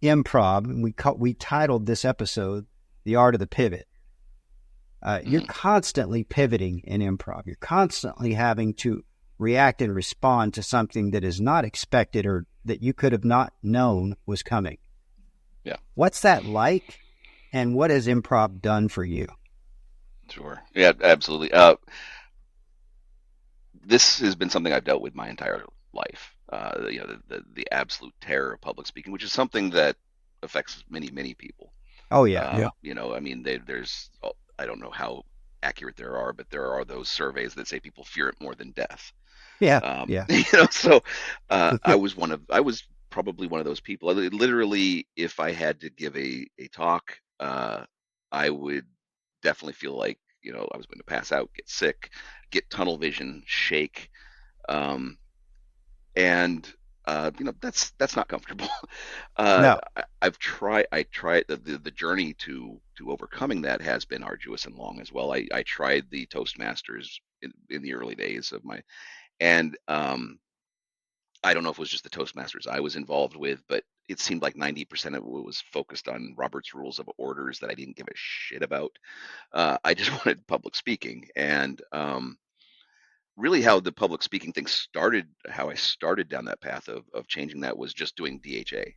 improv? We titled this episode "The Art of the Pivot." You're constantly pivoting in improv. You're constantly having to react and respond to something that is not expected or that you could have not known was coming. Yeah. What's that like, and what has improv done for you? Sure. Yeah, absolutely. This has been something I've dealt with my entire life. The absolute terror of public speaking, which is something that affects many, many people. Oh yeah. I mean, there's, I don't know how accurate there are, but there are those surveys that say people fear it more than death. Yeah. So I was probably one of those people. Literally, if I had to give a talk, I would definitely feel like, I was going to pass out, get sick, get tunnel vision, shake. And that's not comfortable. No. I tried the journey to overcoming that has been arduous and long as well. I tried the Toastmasters in the early days of my, and I don't know if it was just the Toastmasters I was involved with, but it seemed like 90% of it was focused on Robert's Rules of Orders that I didn't give a shit about. I just wanted public speaking, and really how the public speaking thing started, how I started down that path of changing that was just doing DHA,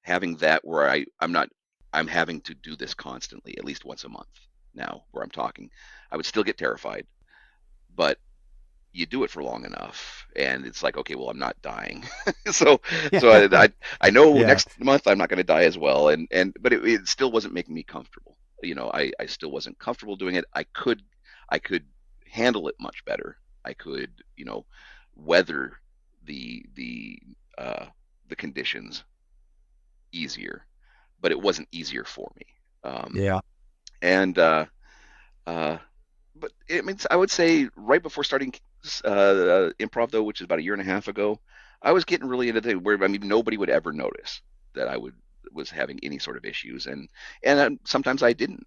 having that where I'm having to do this constantly, at least once a month now, where I'm talking. I would still get terrified, but you do it for long enough and it's like, okay, well, I'm not dying. so I know next month I'm not going to die as well. But it still wasn't making me comfortable. I still wasn't comfortable doing it. I could handle it much better. I could, weather the conditions easier, but it wasn't easier for me. But it means I would say right before starting improv, though, which is about a year and a half ago, I was getting really into the where nobody would ever notice that I was having any sort of issues, and sometimes I didn't,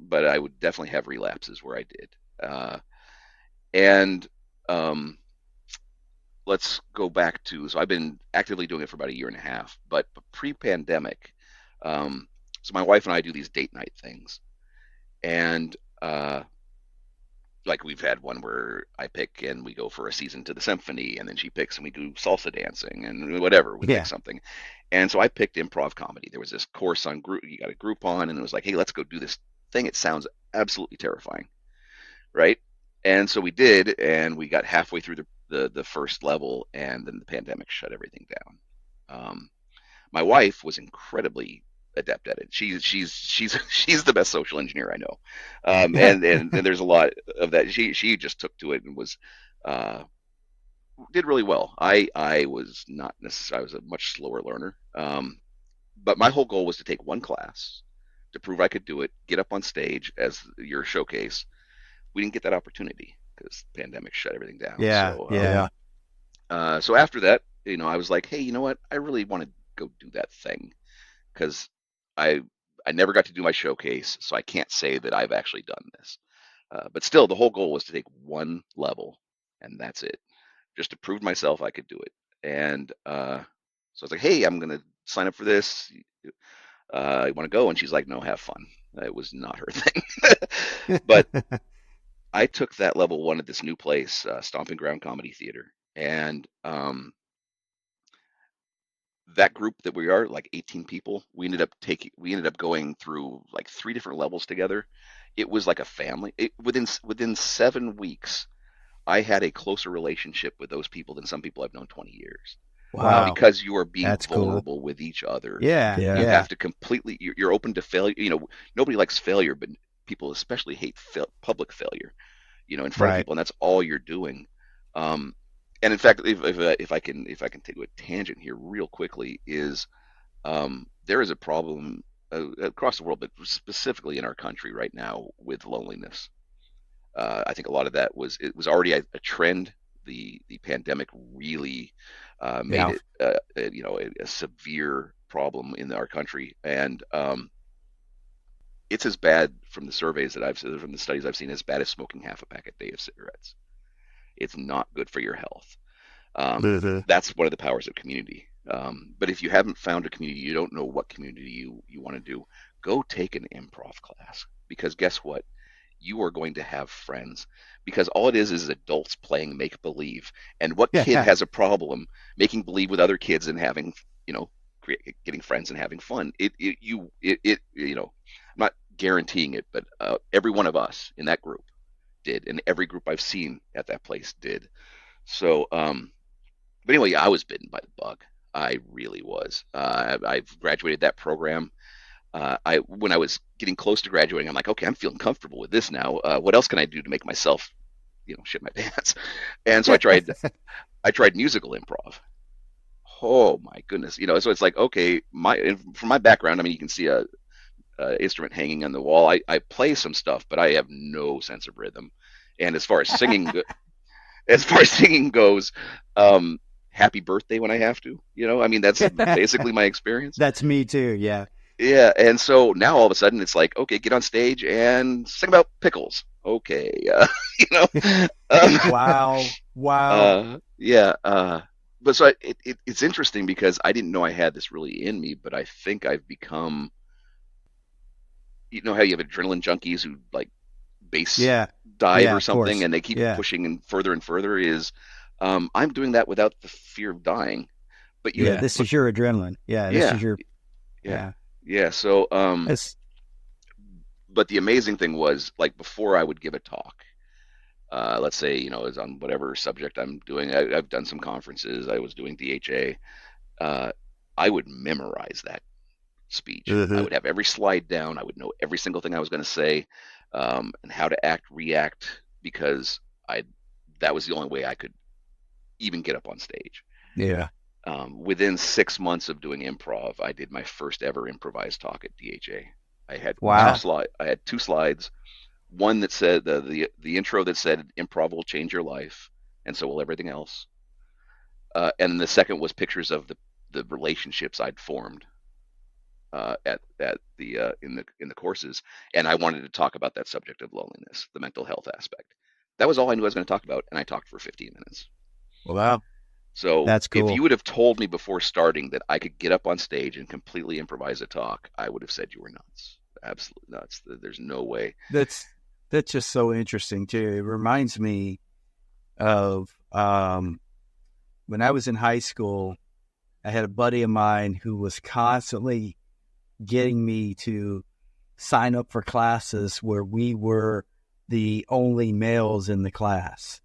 but I would definitely have relapses where I did. Let's go back to, so I've been actively doing it for about a year and a half, but pre-pandemic, so my wife and I do these date night things, and like we've had one where I pick and we go for a season to the symphony, and then she picks and we do salsa dancing and whatever, we pick something. And so I picked improv comedy. There was this course on group, you got a Groupon, and it was like, hey, let's go do this thing. It sounds absolutely terrifying, right? And so we did, and we got halfway through the first level, and then the pandemic shut everything down. My wife was incredibly adept at it. She's the best social engineer I know, and there's a lot of that. She just took to it and was did really well. I was not necessarily, I was a much slower learner. But my whole goal was to take one class to prove I could do it, get up on stage as your showcase. We didn't get that opportunity because the pandemic shut everything down. Yeah, So, so after that, I was like, hey, you know what? I really want to go do that thing because I I never got to do my showcase, so I can't say that I've actually done this. But still, the whole goal was to take one level, and that's it, just to prove to myself I could do it. And so I was like, hey, I'm gonna sign up for this. You want to go? And she's like, no, have fun. It was not her thing. But I took that level one at this new place, Stomping Ground Comedy Theater, and that group that we are, like 18 people, we ended up going through like 3 different levels together. It was like a family. Within 7 weeks, I had a closer relationship with those people than some people I've known 20 years. Wow. Because you are being That's cool. vulnerable with each other. Yeah. Yeah. You have to completely, you're open to failure. Nobody likes failure, but people especially hate public failure, in front of Right. people, and that's all you're doing. And in fact, if I can take a tangent here real quickly, is there is a problem across the world, but specifically in our country right now with loneliness. I think a lot of that was already a trend. The pandemic really made it a severe problem in our country, and it's as bad from the surveys that from the studies I've seen, as bad as smoking half a pack a day of cigarettes. It's not good for your health. That's one of the powers of community. But if you haven't found a community, you don't know what community you want to do, go take an improv class, because guess what? You are going to have friends, because all it is adults playing make believe. And what kid has a problem making believe with other kids and having, getting friends and having fun? I'm not guaranteeing it, but every one of us in that group did, and every group I've seen at that place did. So, but anyway, I was bitten by the bug. I really was. I've graduated that program. When I was getting close to graduating, I'm like, okay, I'm feeling comfortable with this now. What else can I do to make myself, shit my pants? And so I tried musical improv. Oh my goodness, so it's like, okay, from my background, I mean, you can see a instrument hanging on the wall. I play some stuff, but I have no sense of rhythm. And as far as singing, goes, happy birthday when I have to. I mean, that's basically my experience. That's me too. Yeah. Yeah, and so now all of a sudden it's like, okay, get on stage and sing about pickles. Okay, Wow. Yeah, but so it's interesting because I didn't know I had this really in me, but I think I've become, how you have adrenaline junkies who like base dive or something, and they keep pushing and further. Is I'm doing that without the fear of dying, but this is your adrenaline. This is your Yeah. So, but the amazing thing was, like, before I would give a talk, let's say, is on whatever subject I'm doing. I've done some conferences. I was doing DHA. I would memorize that speech. I would have every slide down. I would know every single thing I was going to say, and how to react, because that was the only way I could even get up on stage. Yeah. Within 6 months of doing improv, I did my first ever improvised talk at DHA. I had two slides. One that said the intro that said improv will change your life, and so will everything else. And the second was pictures of the relationships I'd formed in the courses, and I wanted to talk about that subject of loneliness, the mental health aspect. That was all I knew I was going to talk about, and I talked for 15 minutes. Wow. So that's cool. If you would have told me before starting that I could get up on stage and completely improvise a talk, I would have said you were nuts. Absolutely nuts. There's no way. That's just so interesting too. It reminds me of when I was in high school. I had a buddy of mine who was constantly getting me to sign up for classes where we were the only males in the class.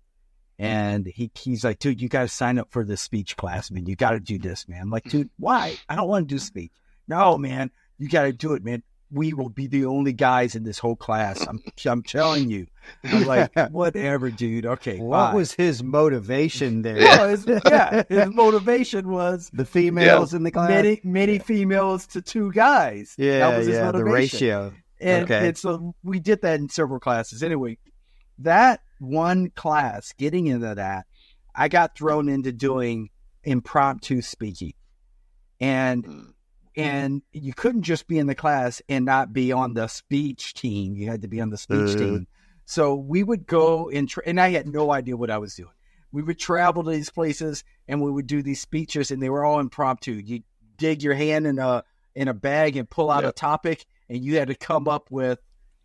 And he's like, dude, you got to sign up for this speech class, man. You got to do this, man. I'm like, dude, why? I don't want to do speech. No, man, you got to do it, man. we will be the only guys in this whole class. I'm telling you. I'm like, whatever, dude. Okay, What fine. was his motivation there? Well, his motivation was The females in the class? many females to 2 guys. That was his the motivation. ratio. And so we did that in several classes. Anyway, that one class, getting into that, I got thrown into doing impromptu speaking. And you couldn't just be in the class and not be on the speech team. You had to be on the speech team. So we would go and I had no idea what I was doing. We would travel to these places and we would do these speeches, and they were all impromptu. You dig your hand in a bag and pull out a topic, and you had to come up with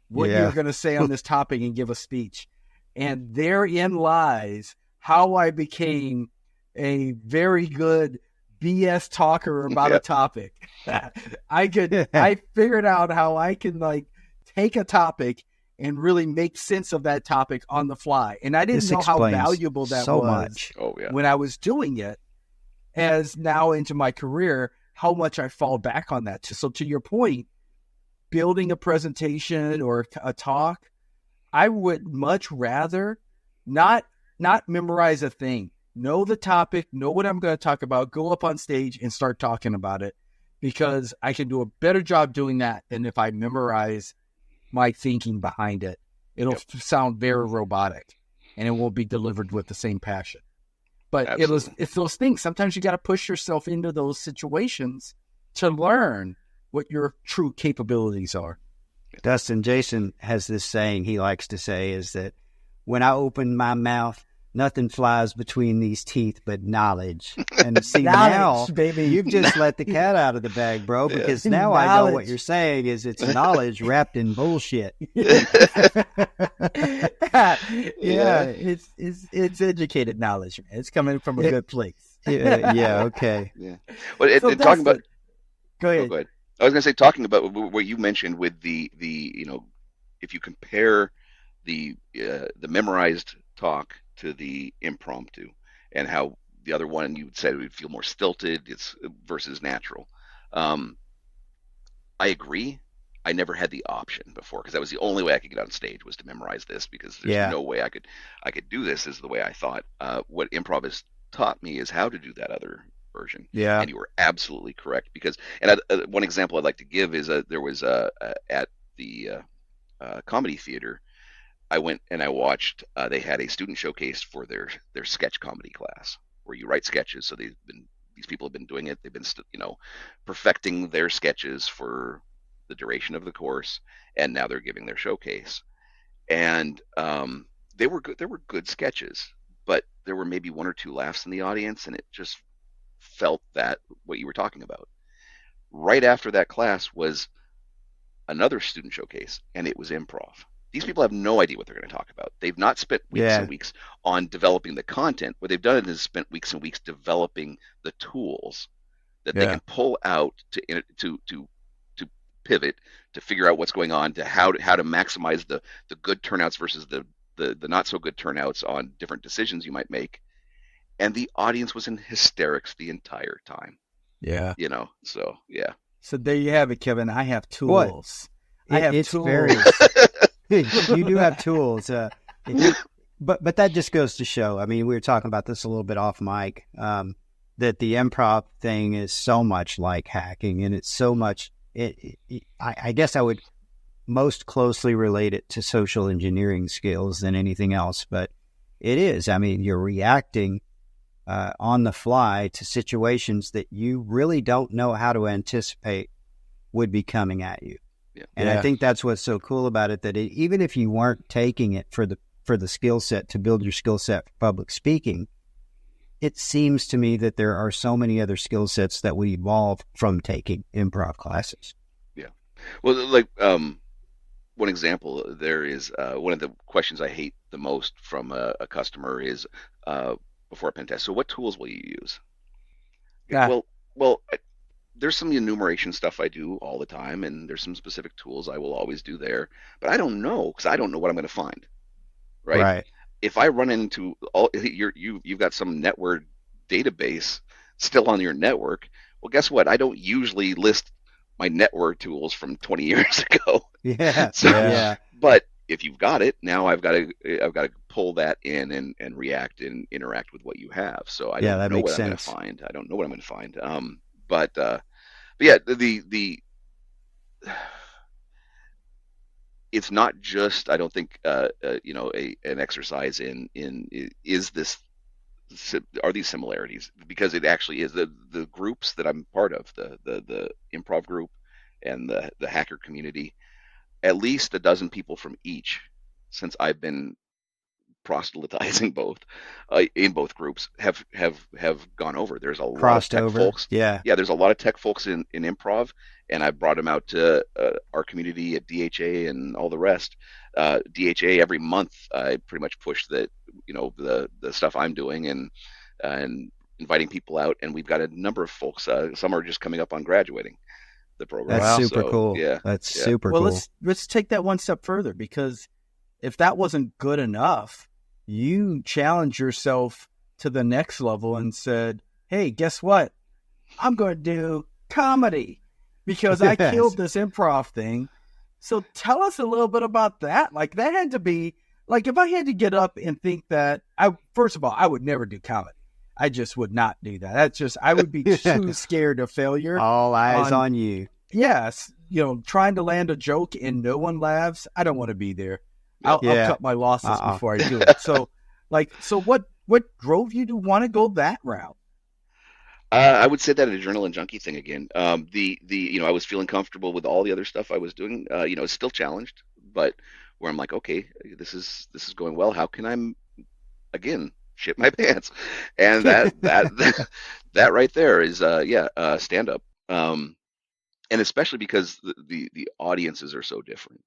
what you were going to say on this topic and give a speech. And therein lies how I became a very good BS talker about a topic. I figured out how I can like take a topic and really make sense of that topic on the fly. And I didn't know how valuable that was much. when I was doing it, as now into my career, how much I fall back on that. So to your point, building a presentation or a talk, I would much rather not memorize a thing. Know the topic, know what I'm going to talk about, go up on stage and start talking about it, because I can do a better job doing that than if I memorize my thinking behind it. It'll sound very robotic, and it won't be delivered with the same passion. But it's those things. Sometimes you got to push yourself into those situations to learn what your true capabilities are. Dustin, Jason has this saying he likes to say is that when I open my mouth, nothing flies between these teeth but knowledge. And see, now, baby, you've just let the cat out of the bag, bro, because now I know what you're saying is it's knowledge wrapped in bullshit. It's educated knowledge, man. It's coming from a good place. Okay. Yeah. Well, So talking about... Go ahead. Go ahead. I was going to say, talking about what you mentioned with the if you compare the memorized talk to the impromptu, and how the other one you said would feel more stilted, it's versus natural. I agree. I never had the option before, because that was the only way I could get on stage, was to memorize this, because there's no way I could do this is the way I thought. What improv has taught me is how to do that other version. Yeah. And you were absolutely correct, because one example I'd like to give is there was at the comedy theater, I went and I watched. They had a student showcase for their sketch comedy class, where you write sketches. So these people have been doing it. They've been perfecting their sketches for the duration of the course, and now they're giving their showcase. And they were good. There were good sketches, but there were maybe 1 or 2 laughs in the audience, and it just felt that what you were talking about. Right after that class was another student showcase, and it was improv. These people have no idea what they're going to talk about. They've not spent weeks and weeks on developing the content. What they've done is spent weeks and weeks developing the tools that they can pull out to pivot, to figure out what's going on, to how to maximize the good turnouts versus the not so good turnouts on different decisions you might make. And the audience was in hysterics the entire time. Yeah. So yeah. So there you have it, Kevin. I have tools. What? I have it's tools. Very... You do have tools. But that just goes to show, I mean, we were talking about this a little bit off mic, that the improv thing is so much like hacking, and it's so much, I guess I would most closely relate it to social engineering skills than anything else, but it is. I mean, you're reacting on the fly to situations that you really don't know how to anticipate would be coming at you. Yeah. And I think that's what's so cool about it, that even if you weren't taking it for the skill set to build your skill set for public speaking, it seems to me that there are so many other skill sets that we evolve from taking improv classes. Yeah. Well, like one example, there is one of the questions I hate the most from a customer is before a pen test. So what tools will you use? Yeah. Well, there's some enumeration stuff I do all the time, and there's some specific tools I will always do there, but I don't know, because I don't know what I'm going to find. Right. If I run into you've got some network database still on your network, well, guess what? I don't usually list my network tools from 20 years ago. Yeah. So, Yeah. but if you've got it, now I've got to pull that in and react and interact with what you have. So I Yeah, don't that know makes what I'm going to sense. find. I don't know what I'm going to find. But yeah, the it's not just, I don't think, an exercise in is this, are these similarities, because it actually is. The groups that I'm part of, the improv group and the hacker community, at least a dozen people from each, since I've been proselytizing both in both groups, have gone over. There's a lot of Crossed tech over. folks. Yeah. Yeah, there's a lot of tech folks in improv, and I brought them out to our community at DHA and all the rest. DHA, every month I pretty much push that, the stuff I'm doing, and inviting people out, and we've got a number of folks. Some are just coming up on graduating the program. That's Wow. super So cool. yeah, That's yeah. super Well, cool. let's take that one step further, because if that wasn't good enough, you challenged yourself to the next level and said, "Hey, guess what? I'm going to do comedy because I Yes. killed this improv thing." So tell us a little bit about that. Like, that had to be, like, if I had to get up and think that, first of all, I would never do comedy. I just would not do that. That's just, I would be too scared of failure. All eyes on you. Yes, trying to land a joke and no one laughs, I don't want to be there. I'll Yeah. cut my losses Uh-uh. before I do it. So what drove you to want to go that route? I would say that adrenaline junkie thing again. I was feeling comfortable with all the other stuff I was doing. It's still challenged, but where I'm like, okay, this is going well. How can I, again, shit my pants? And that right there is stand up. And especially because the audiences are so different.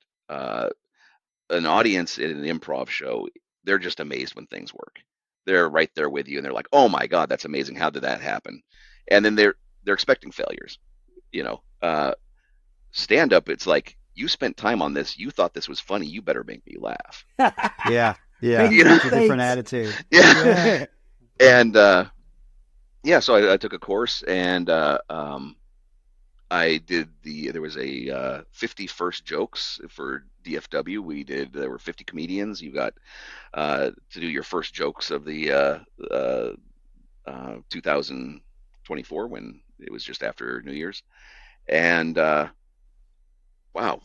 An audience in an improv show, they're just amazed when things work. They're right there with you, and they're like, "Oh my God, that's amazing! How did that happen?" And then they're expecting failures. Stand up, it's like, you spent time on this. You thought this was funny. You better make me laugh. Yeah. Yeah. Maybe It's a different thanks. attitude. Yeah. And so I took a course, and I did there was a 50 first jokes for DFW. There were 50 comedians. You got to do your first jokes of the 2024, when it was just after New Year's. And wow,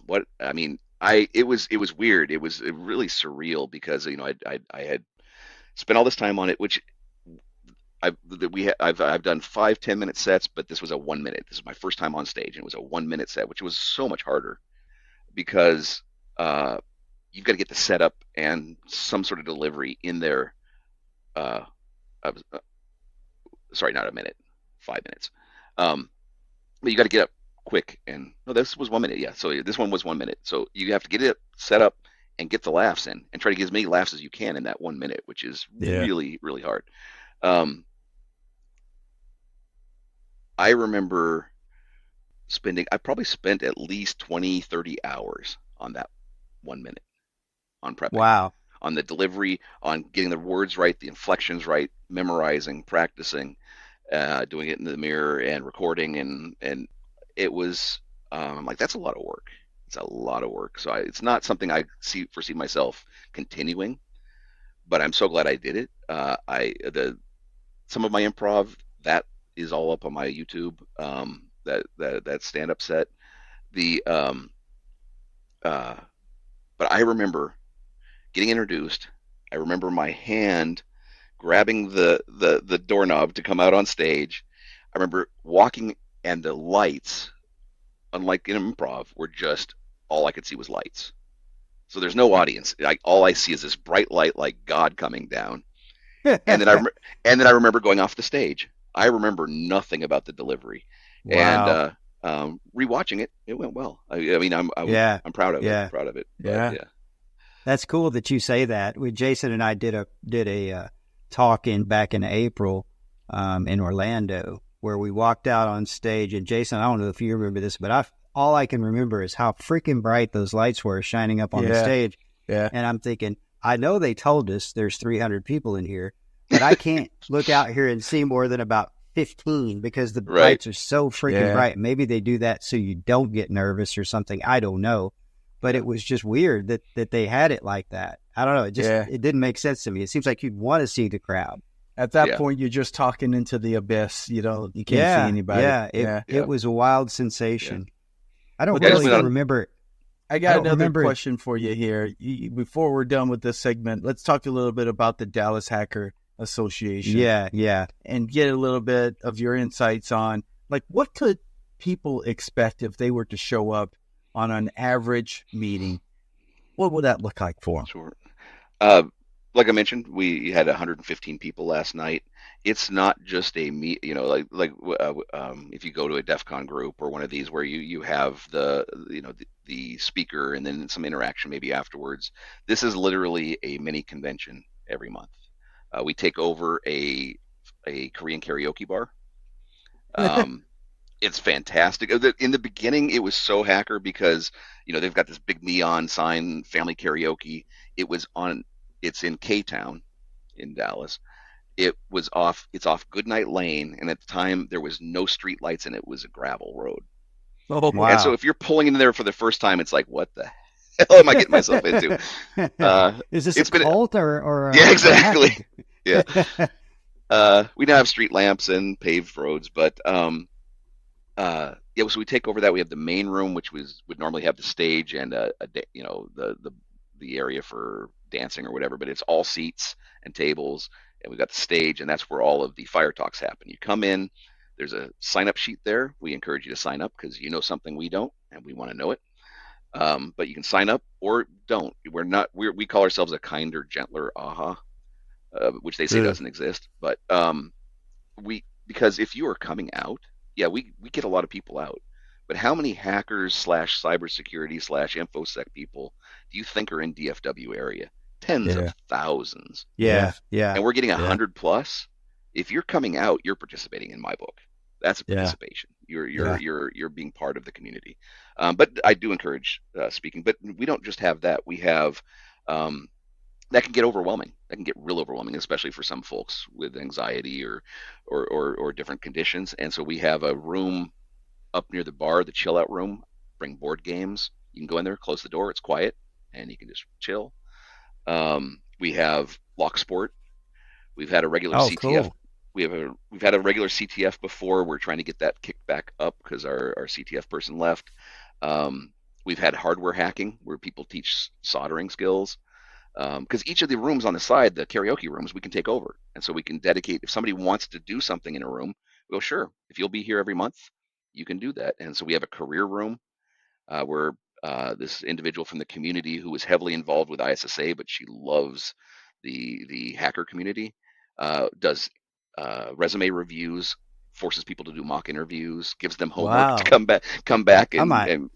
it was weird. It was really surreal, because I had spent all this time on it, which I've done 5-10 minute sets, but this was a 1 minute. This is my first time on stage, and it was a 1 minute set, which was so much harder, because you've got to get the setup and some sort of delivery in there. Sorry, not a minute, 5 minutes. But you got to get up quick, and no, this was 1 minute. Yeah, so this one was 1 minute. So you have to get it set up and get the laughs in, and try to get as many laughs as you can in that 1 minute, which is really, really hard. I remember I probably spent at least 20-30 hours on that 1 minute, on prepping. Wow. On the delivery, on getting the words right, the inflections right, memorizing, practicing, doing it in the mirror, and recording, and it was like, that's a lot of work. It's a lot of work. So it's not something I foresee myself continuing, but I'm so glad I did it. Some of my improv, that is all up on my YouTube. That stand up set. But I remember getting introduced. I remember my hand grabbing the doorknob to come out on stage. I remember walking, and the lights, unlike in improv, were just, all I could see was lights. So there's no audience. All I see is this bright light, like God coming down. And then I remember going off the stage. I remember nothing about the delivery. Wow. And rewatching it, it went well. I'm proud of Yeah. it. Proud of it. Yeah. But, yeah. That's cool that you say that. Jason and I did a talk back in April in Orlando, where we walked out on stage. And Jason, I don't know if you remember this, but all I can remember is how freaking bright those lights were shining up on the stage. Yeah. And I'm thinking, I know they told us there's 300 people in here, but I can't look out here and see more than about 15 because the Right. lights are so freaking bright. Maybe they do that so you don't get nervous or something. I don't know. But it was just weird that they had it like that. I don't know. It didn't make sense to me. It seems like you'd want to see the crowd. At that point, you're just talking into the abyss. You can't see anybody. It was a wild sensation. I don't But really remember. I got another question for you here. Before we're done with this segment, let's talk a little bit about the Dallas Hacker Association. Yeah. And get a little bit of your insights on, like, what could people expect if they were to show up on an average meeting? What would that look like for them? Sure. Like I mentioned, we had 115 people last night. It's not just a meet, if you go to a DEF CON group or one of these where you have the speaker and then some interaction maybe afterwards. This is literally a mini convention every month. We take over a Korean karaoke bar. It's fantastic. In the beginning, it was so hacker because they've got this big neon sign, family karaoke. It's in K-Town in Dallas. It's off Goodnight Lane, and at the time there was no street lights and it was a gravel road. Oh, wow. And so if you're pulling in there for the first time, it's like, what the hell am I getting myself into? Is this a cult or yeah, exactly. Yeah. We now have street lamps and paved roads, but so we take over that. We have the main room, which would normally have the stage and the area for dancing or whatever, but it's all seats and tables, and we've got the stage, and that's where all of the fire talks happen. You come in, there's a sign-up sheet there. We encourage you to sign up because you know something we don't, and we want to know it. But you can sign up or don't. We call ourselves a kinder, gentler AHA, which they say doesn't exist. But because if you are coming out, we get a lot of people out. But how many hackers / cybersecurity / infosec people do you think are in DFW area? Tens of thousands. Yeah. And we're getting 100 plus. If you're coming out, you're participating in my book. That's a participation. You're being part of the community. But I do encourage speaking. But we don't just have that. We have that can get overwhelming. That can get real overwhelming, especially for some folks with anxiety or different conditions. And so we have a room up near the bar, the chill out room. Bring board games. You can go in there, close the door. It's quiet, and you can just chill. We have Lock Sport. We've had a regular CTF. Cool. We've had a regular CTF before. We're trying to get that kicked back up because our CTF person left. We've had hardware hacking where people teach soldering skills. Because each of the rooms on the side, the karaoke rooms, we can take over, and so we can dedicate. If somebody wants to do something in a room, we go, sure. If you'll be here every month, you can do that. And so we have a career room where this individual from the community who was heavily involved with ISSA, but she loves the hacker community, does resume reviews, forces people to do mock interviews, gives them homework to come back. And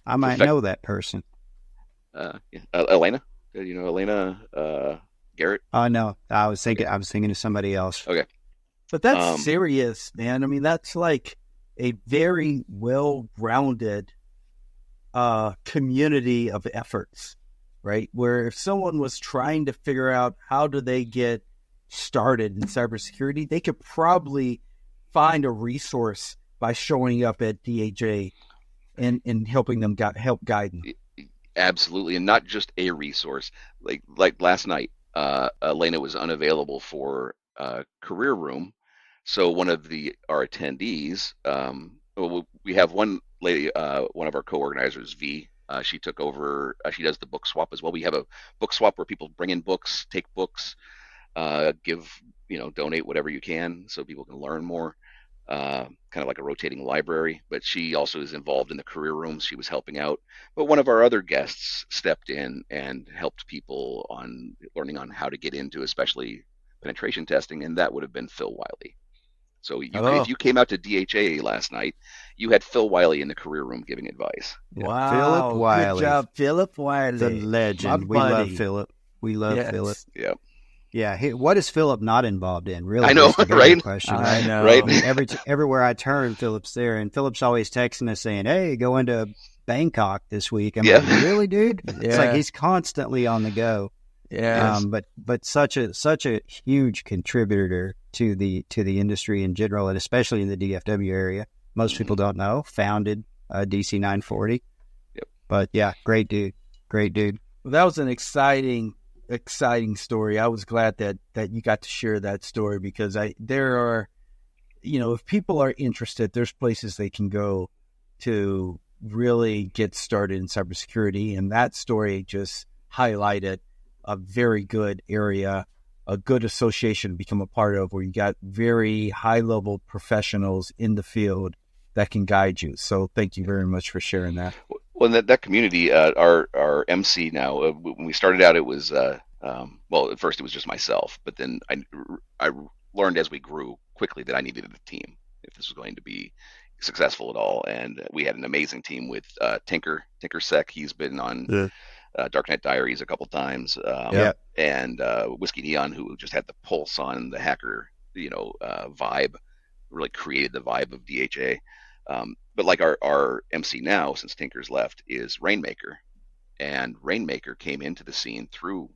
I might know that person. Elena, you know Elena Garrett. Oh no, I was thinking of somebody else. Okay, but that's serious, man. I mean, that's like a very well-rounded community of efforts, right? Where if someone was trying to figure out how do they get started in cybersecurity, they could probably find a resource by showing up at DHA and helping them help guide them. Absolutely, and not just a resource. Like last night, Elena was unavailable for career room, so one of our attendees, we have one lady, one of our co-organizers, V. She took over. She does the book swap as well. We have a book swap where people bring in books, take books, give, donate whatever you can so people can learn more. Kind of like a rotating library, but she also is involved in the career rooms. She was helping out, but one of our other guests stepped in and helped people on learning on how to get into, especially penetration testing, and that would have been Phil Wiley. So if you came out to DHA last night, you had Phil Wiley in the career room giving advice. Wow, Philip Wiley. Good job, Philip Wiley, the legend. We love Philip. We love Philip. Yeah. Yeah, what is Philip not involved in? Really, I know, right? Question, right? I know, right? I mean, everywhere I turn, Philip's there, and Philip's always texting us saying, "Hey, go into Bangkok this week." I'm like, really, dude? It's like he's constantly on the go. Yeah. But such a huge contributor to the industry in general, and especially in the DFW area. Most people don't know. Founded DC 940. Yep. But yeah, great dude. Well, that was an exciting story. I was glad that you got to share that story, because there are, if people are interested, there's places they can go to really get started in cybersecurity, and that story just highlighted a very good area, a good association to become a part of, where you got very high-level professionals in the field that can guide you. So thank you very much for sharing that. Well, that community, our MC now, when we started out, it was, well, at first it was just myself, but then I learned as we grew quickly that I needed a team if this was going to be successful at all. And we had an amazing team with Tinkersec. He's been on Darknet Diaries a couple times. And Whiskey Neon, who just had the pulse on the hacker, vibe, really created the vibe of DHA. But like our MC now, since Tinker's left, is Rainmaker. And Rainmaker came into the scene through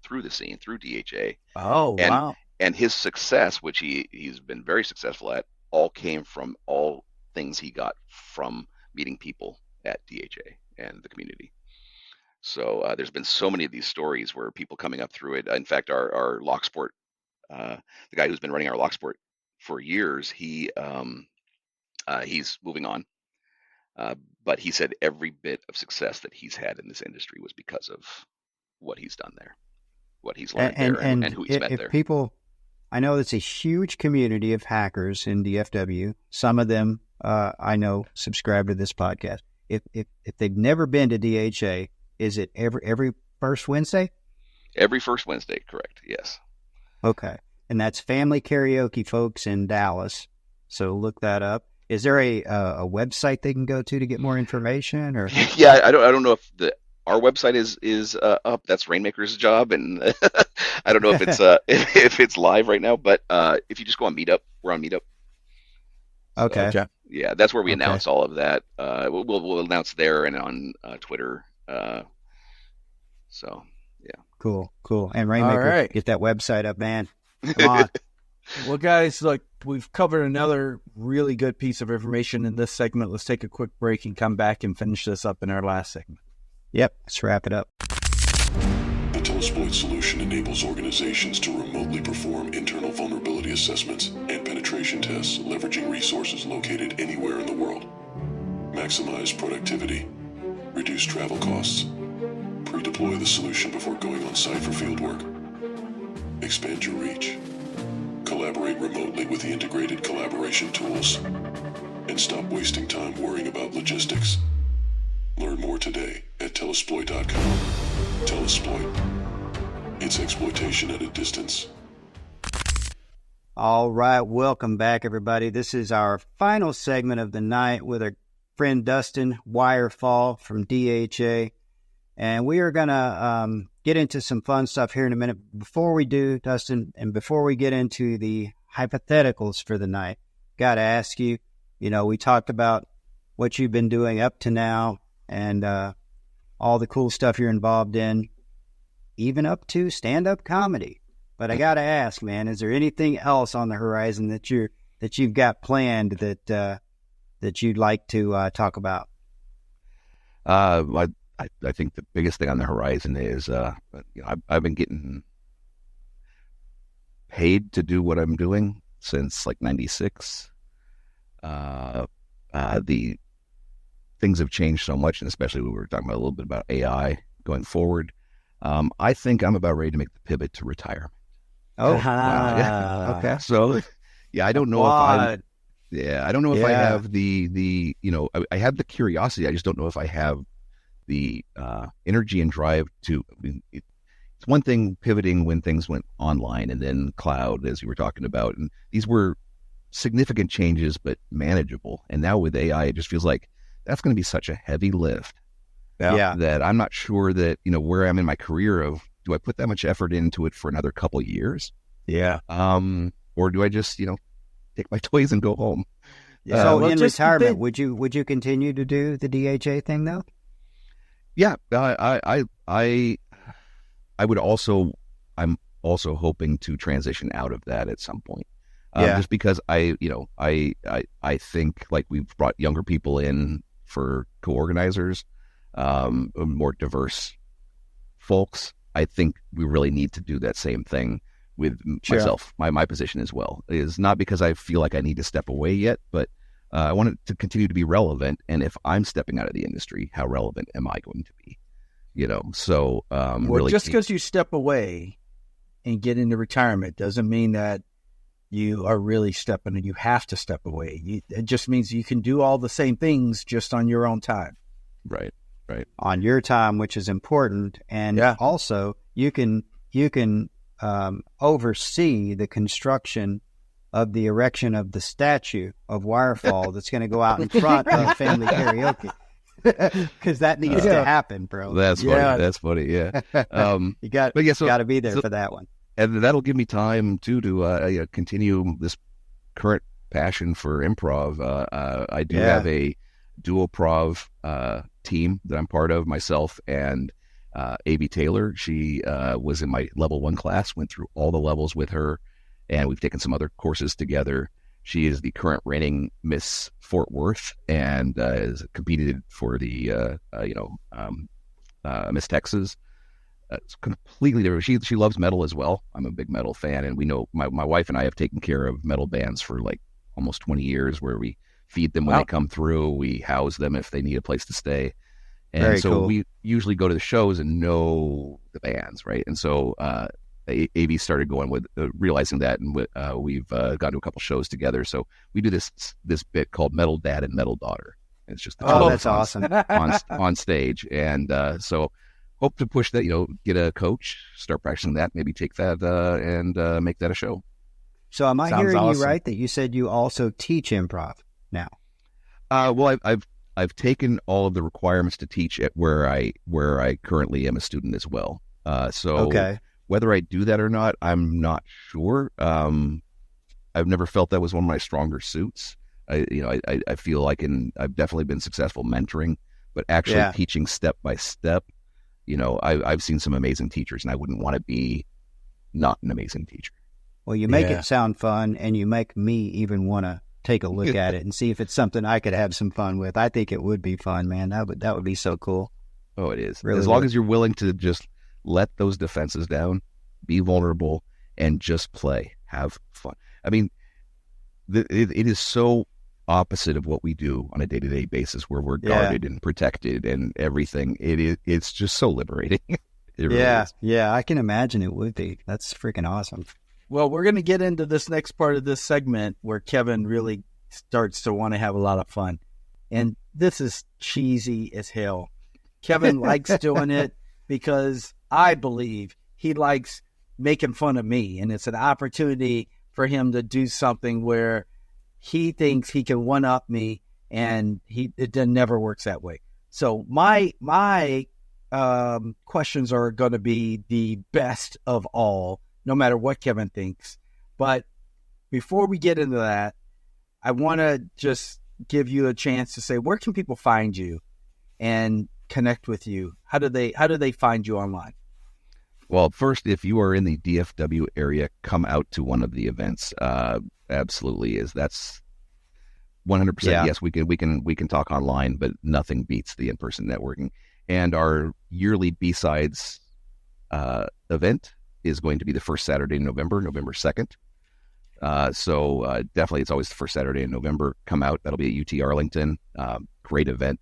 DHA. Oh, wow. And his success, which he's been very successful at, all came from all things he got from meeting people at DHA and the community. So there's been so many of these stories where people coming up through it. In fact, our Locksport, the guy who's been running our Locksport for years, he's moving on. But he said every bit of success that he's had in this industry was because of what he's done there, what he's learned there, and who he's met there. People, I know it's a huge community of hackers in DFW. Some of them, I know, subscribe to this podcast. If they've never been to DHA, is it every first Wednesday? Every first Wednesday, correct? Yes. Okay, and that's family karaoke, folks, in Dallas. So look that up. Is there a website they can go to get more information? Or yeah, I don't know if our website is up. That's Rainmaker's job, and I don't know if it's if it's live right now. But if you just go on Meetup, we're on Meetup. So, okay. Yeah, that's where we announce all of that. We'll announce there and on Twitter. So yeah. Cool. And Rainmaker, get that website up, man. Come on. Well, guys, look, we've covered another really good piece of information in this segment. Let's take a quick break and come back and finish this up in our last segment. Yep, let's wrap it up. The Telesploit solution enables organizations to remotely perform internal vulnerability assessments and penetration tests, leveraging resources located anywhere in the world. Maximize productivity, reduce travel costs, pre-deploy the solution before going on site for fieldwork, expand your reach, collaborate remotely with the integrated collaboration tools, and stop wasting time worrying about logistics. Learn more today at Telesploit.com. Telesploit. It's exploitation at a distance. All right, welcome back, everybody. This is our final segment of the night with our friend Dustin Wirefall from DHA. And we are going to get into some fun stuff here in a minute. Before we do, Dustin, and before we get into the hypotheticals for the night, got to ask you, we talked about what you've been doing up to now and all the cool stuff you're involved in, even up to stand-up comedy. But I got to ask, man, is there anything else on the horizon that you've got planned that you'd like to talk about? I think the biggest thing on the horizon is, I've been getting paid to do what I'm doing since like '96. The things have changed so much, and especially we were talking about a little bit about AI going forward. I think I'm about ready to make the pivot to retirement. Oh, yeah. Okay. So, yeah, I don't know if I have the I have the curiosity. I just don't know if I have the energy and drive to. It's one thing pivoting when things went online and then cloud, as you were talking about, and these were significant changes but manageable. And now with AI, it just feels like that's going to be such a heavy lift. Yeah. That I'm not sure that where I'm in my career of, do I put that much effort into it for another couple of years? Yeah. Or do I just take my toys and go home? Yeah. So in retirement, would you continue to do the DHA thing though? Yeah, I I'm also hoping to transition out of that at some point. Yeah. Just because I think like we've brought younger people in for co-organizers, more diverse folks. I think we really need to do that same thing with myself. My position as well is not because I feel like I need to step away yet, but I want it to continue to be relevant. And if I'm stepping out of the industry, how relevant am I going to be? So Well, really just because you step away and get into retirement doesn't mean that you are really stepping and you have to step away. It just means you can do all the same things just on your own time. Right. On your time, which is important. And also you can oversee the construction of the erection of the statue of Wirefall that's going to go out in front of family karaoke. Because that needs to happen, bro. That's funny. That's funny. Yeah. You got to be there for that one. And that'll give me time too to continue this current passion for improv. I do have a dual prov team that I'm part of, myself and A.B. Taylor. She was in my level 1 class, went through all the levels with her, and we've taken some other courses together. She is the current reigning Miss Fort Worth and has competed for the Miss Texas. It's completely different. She loves metal as well. I'm a big metal fan, and we know my wife and I have taken care of metal bands for like almost 20 years, where we feed them when they come through, we house them if they need a place to stay, and Very so cool. we usually go to the shows and know the bands, right? And so AB started going with realizing that, and we've gone to a couple shows together. So we do this bit called Metal Dad and Metal Daughter. And it's just the two of that's us awesome. on stage, and so hope to push that. Get a coach, start practicing that, maybe take that and make that a show. So am I Sounds hearing awesome. you right that you said you also teach improv now? Well, I've taken all of the requirements to teach at where I currently am a student as well. So Okay. whether I do that or not, I'm not sure. I've never felt that was one of my stronger suits. I feel like I've definitely been successful mentoring, but actually teaching step by step, I've seen some amazing teachers, and I wouldn't want to be not an amazing teacher. Well, you make it sound fun, and you make me even want to take a look at it and see if it's something I could have some fun with. I think it would be fun, man. That would be so cool. Oh, it is. Really as long would. as you're willing to just let those defenses down, be vulnerable, and just play, have fun. I mean, it is so opposite of what we do on a day-to-day basis, where we're guarded and protected and everything. It's just so liberating. It really is. Yeah, I can imagine it would be. That's freaking awesome. Well, we're going to get into this next part of this segment where Kevin really starts to want to have a lot of fun. And this is cheesy as hell. Kevin likes doing it because I believe he likes making fun of me. And it's an opportunity for him to do something where he thinks he can one-up me, and it never works that way. So my questions are going to be the best of all, no matter what Kevin thinks. But before we get into that, I want to just give you a chance to say, where can people find you and connect with you? How do they find you online? Well, first, if you are in the DFW area, come out to one of the events. Absolutely that's 100%. Yeah. Yes, we can talk online, but nothing beats the in-person networking. And our yearly BSides event is going to be the first Saturday in November 2nd. So definitely, it's always the first Saturday in November. Come out. That'll be at UT Arlington. Great event,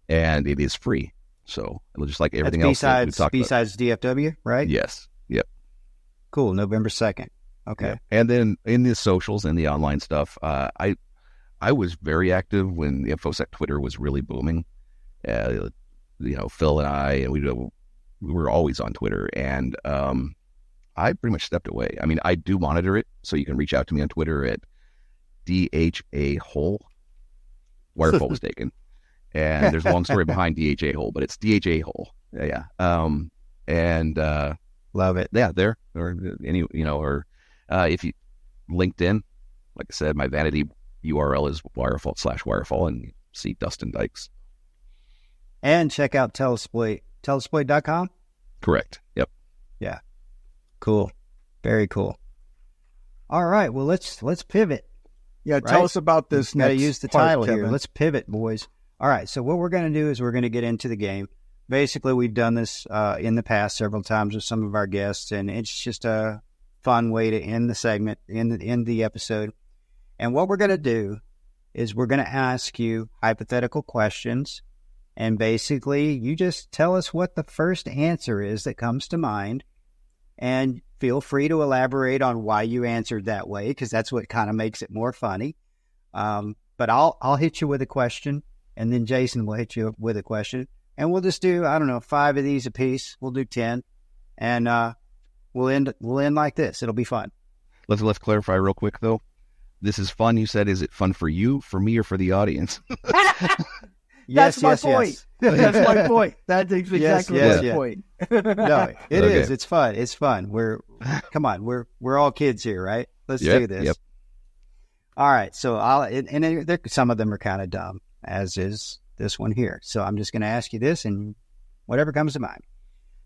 and it is free. So just like everything else that we've talked about. BSides DFW, right? Yes. Yep. Cool. November 2nd. Okay. Yeah. And then in the socials and the online stuff, I was very active when the InfoSec Twitter was really booming. Phil and I, and we were always on Twitter, and I pretty much stepped away. I mean, I do monitor it, so you can reach out to me on Twitter at DHA Hole. Wirefall was taken. And there's a long story behind DHA Hole, but it's DHA Hole. Yeah. And Love it. yeah, there, or any, or if you LinkedIn, like I said, my vanity URL is Wirefall/Wirefall, and you see Dustin Dykes. And check out Telesploit. Telesploit.com? Correct. Yep. Cool. Very cool. All right. Well, let's pivot. Yeah, tell Right? us about this Got to next use the part, title here. Kevin. Let's pivot, boys. All right. So what we're going to do is we're going to get into the game. Basically, we've done this in the past several times with some of our guests, and it's just a fun way to end the segment, end the episode. And what we're going to do is we're going to ask you hypothetical questions, and basically you just tell us what the first answer is that comes to mind, and feel free to elaborate on why you answered that way, because that's what kind of makes it more funny. But I'll hit you with a question, and then Jason will hit you with a question, and we'll just do, I don't know, 5 of these apiece. We'll do 10, and we'll end like this. It'll be fun. Let's clarify real quick though. This is fun. You said, is it fun for you, for me, or for the audience? That's my point. Yes. That's my point. That's exactly yes, my yeah. point. No, it Okay. is. It's fun. It's fun. We're all kids here, right? Let's Yep, do this. yep. All right. So some of them are kind of dumb, as is this one here. So I'm just going to ask you this, and whatever comes to mind.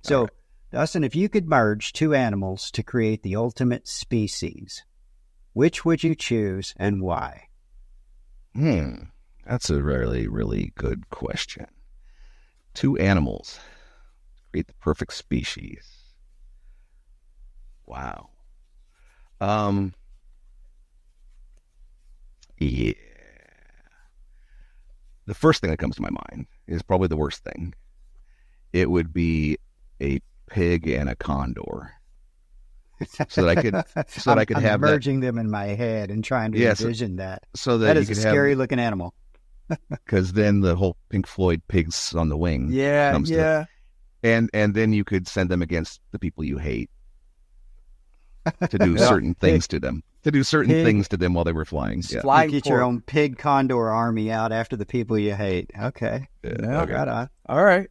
So, right. Dustin, if you could merge 2 animals to create the ultimate species, which would you choose and why? That's a really, really good question. 2 animals create the perfect species. Wow. Yeah. The first thing that comes to my mind is probably the worst thing. It would be a pig and a condor. So that I could I'm have that. merging them in my head and trying to envision that. So that That you is a could scary looking animal. because then the whole Pink Floyd pigs on the wing. Yeah, comes to yeah. And then you could send them against the people you hate to do certain things to them. To do certain Pig. things to them while they were flying. Yeah. Flying You get your pork. own pig condor army out after the people you hate. Okay. Yeah. Okay. Right on. All right.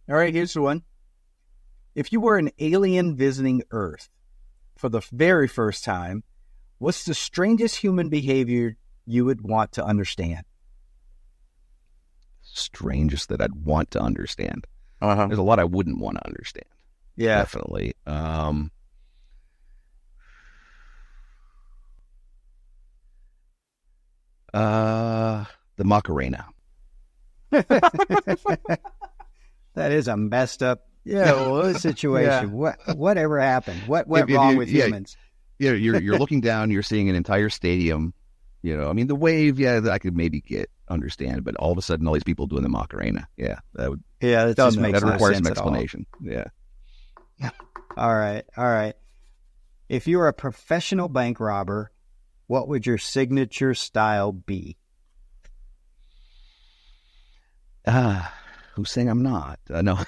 Here's the one. If you were an alien visiting Earth for the very first time, what's the strangest human behavior you would want to understand? Strangest that I'd want to understand. Uh-huh. There's a lot I wouldn't want to understand. Yeah. Definitely. The Macarena. That is a messed up situation. Yeah. Whatever happened? What went If wrong you- with yeah. humans? Yeah, you're looking down, you're seeing an entire stadium. You know, I mean, the wave, I could maybe understand, but all of a sudden, all these people doing the Macarena, that would Yeah, that just makes that no requires sense some at all. explanation. Yeah. All right. If you were a professional bank robber, what would your signature style be? Who's saying I'm not? No.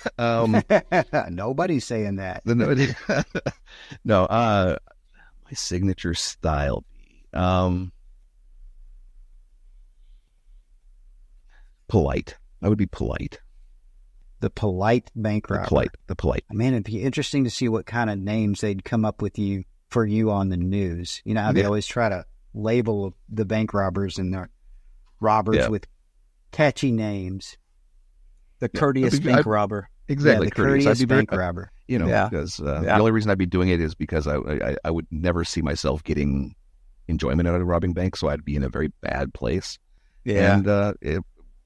Nobody's saying that. No. My signature style be polite. I would be polite. The polite bank robber. The polite. Man, it'd be interesting to see what kind of names they'd come up with for you on the news. You know how they Yeah. always try to label the bank robbers and the robbers with catchy names. The courteous bank robber. Exactly. Yeah, the courteous I'd be very- bank robber. You know, Yeah. because Yeah. the only reason I'd be doing it is because I would never see myself getting enjoyment out of robbing banks, so I'd be in a very bad place. Yeah. And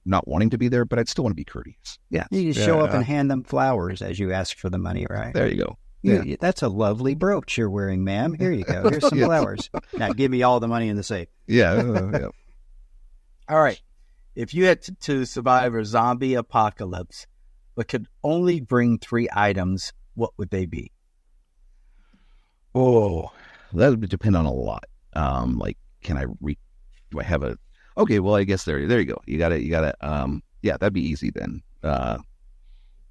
not wanting to be there, but I'd still want to be courteous. Yeah. You just show up and hand them flowers as you ask for the money, right? There you go. That's a lovely brooch you're wearing, ma'am. Here you go. Here's some Yeah. flowers. Now give me all the money in the safe. Yeah. Yeah. All right. If you had to survive a zombie apocalypse, but could only bring 3 items, what would they be? Oh, that would depend on a lot. Like, do I have a? Okay, well, I guess there you go. You got it. Yeah, that'd be easy then.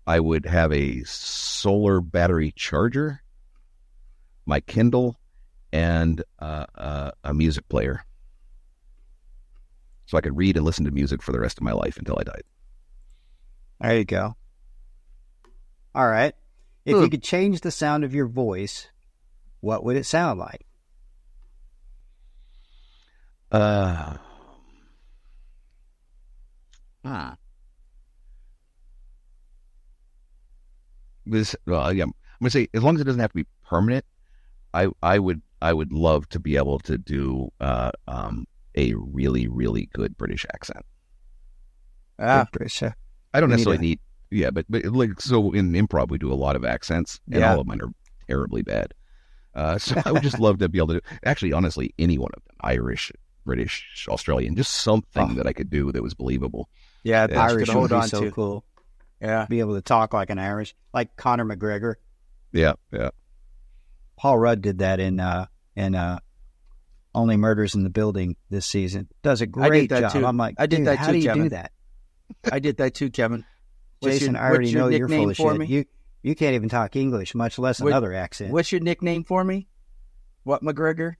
I would have a solar battery charger, my Kindle, and a music player, so I could read and listen to music for the rest of my life until I died. There you go. All right. If you could change the sound of your voice, what would it sound like? I'm gonna say, as long as it doesn't have to be permanent, I would love to be able to do a really, really good British accent. British. I don't necessarily need, but like, so in improv, we do a lot of accents, and all of mine are terribly bad. So I would just love to be able to do, actually, honestly, any one of them, Irish, British, Australian, just something that I could do that was believable. Yeah, Irish hold would be on so to. cool. Yeah. Be able to talk like an Irish, like Conor McGregor. Yeah. Paul Rudd did that in Only Murders in the Building this season. Does a great job. Too. I'm like, I did dude, that how too, do you Kevin. do that? I did that too, Kevin. Jason, I already know you're full of shit. Me? You can't even talk English, much less another accent. What's your nickname for me? What, McGregor?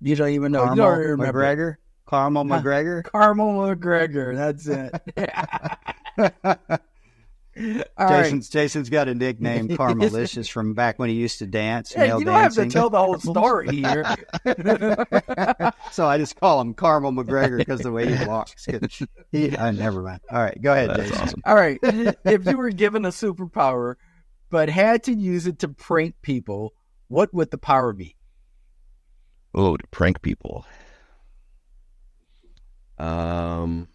You don't even know. Caramel You don't remember. McGregor? Caramel McGregor? Caramel McGregor. That's it. Jason's got a nickname, Carmelicious, from back when he used to dance. Yeah, male you don't dancing. have to tell the whole story here. So I just call him Caramel McGregor because the way he walks. Never mind. All right, go ahead, That's Jason. awesome. All right. If you were given a superpower but had to use it to prank people, what would the power be? Oh, to prank people. To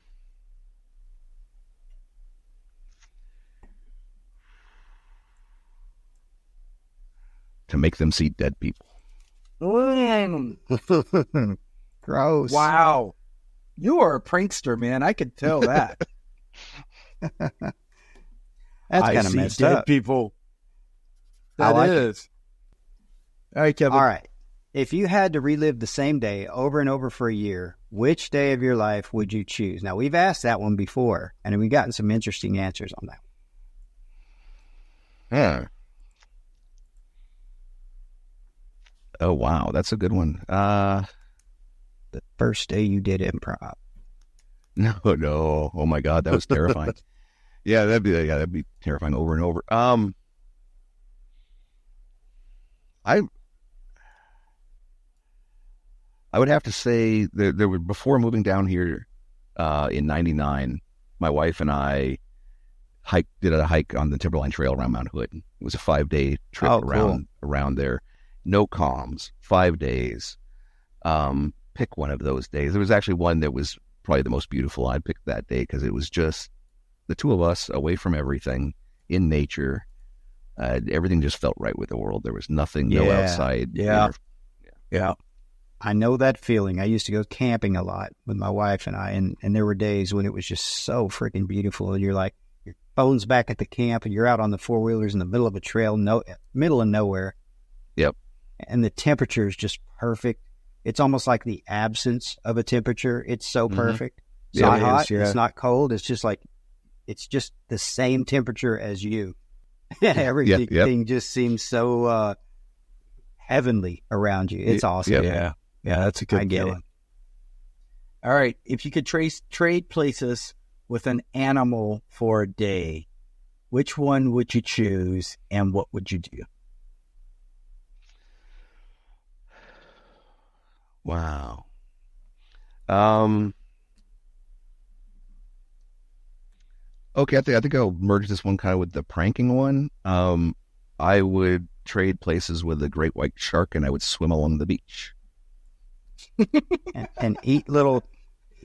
make them see dead people. Gross. Wow. You are a prankster, man. I could tell that. That's kind of messed up. People. I like is. All right, Kevin. All right. If you had to relive the same day over and over for a year, which day of your life would you choose? Now, we've asked that one before, and we've gotten some interesting answers on that. Yeah. Oh, wow. That's a good one. The first day you did improv. No. Oh my God. That was terrifying. That'd be terrifying over and over. I would have to say there were, before moving down here, in 99, my wife and I did a hike on the Timberline Trail around Mount Hood. It was a 5-day trip around there. No comms, 5 days. Pick one of those days. There was actually one that was probably the most beautiful. I'd pick that day because it was just the two of us away from everything in nature. Everything just felt right with the world. There was nothing, no outside. Yeah. I know that feeling. I used to go camping a lot with my wife and I, and there were days when it was just so freaking beautiful. And you're like, your phone's back at the camp and you're out on the four-wheelers in the middle of a trail, middle of nowhere. Yep. And the temperature is just perfect. It's almost like the absence of a temperature. It's so perfect. It's not hot. It's not cold. It's just like, it's just the same temperature as you. Everything just seems so heavenly around you. It's awesome. Yeah, that's a good feeling. All right. If you could trade places with an animal for a day, which one would you choose and what would you do? Wow. Okay, I think I'll merge this one kind of with the pranking one. I would trade places with a great white shark and I would swim along the beach. and eat little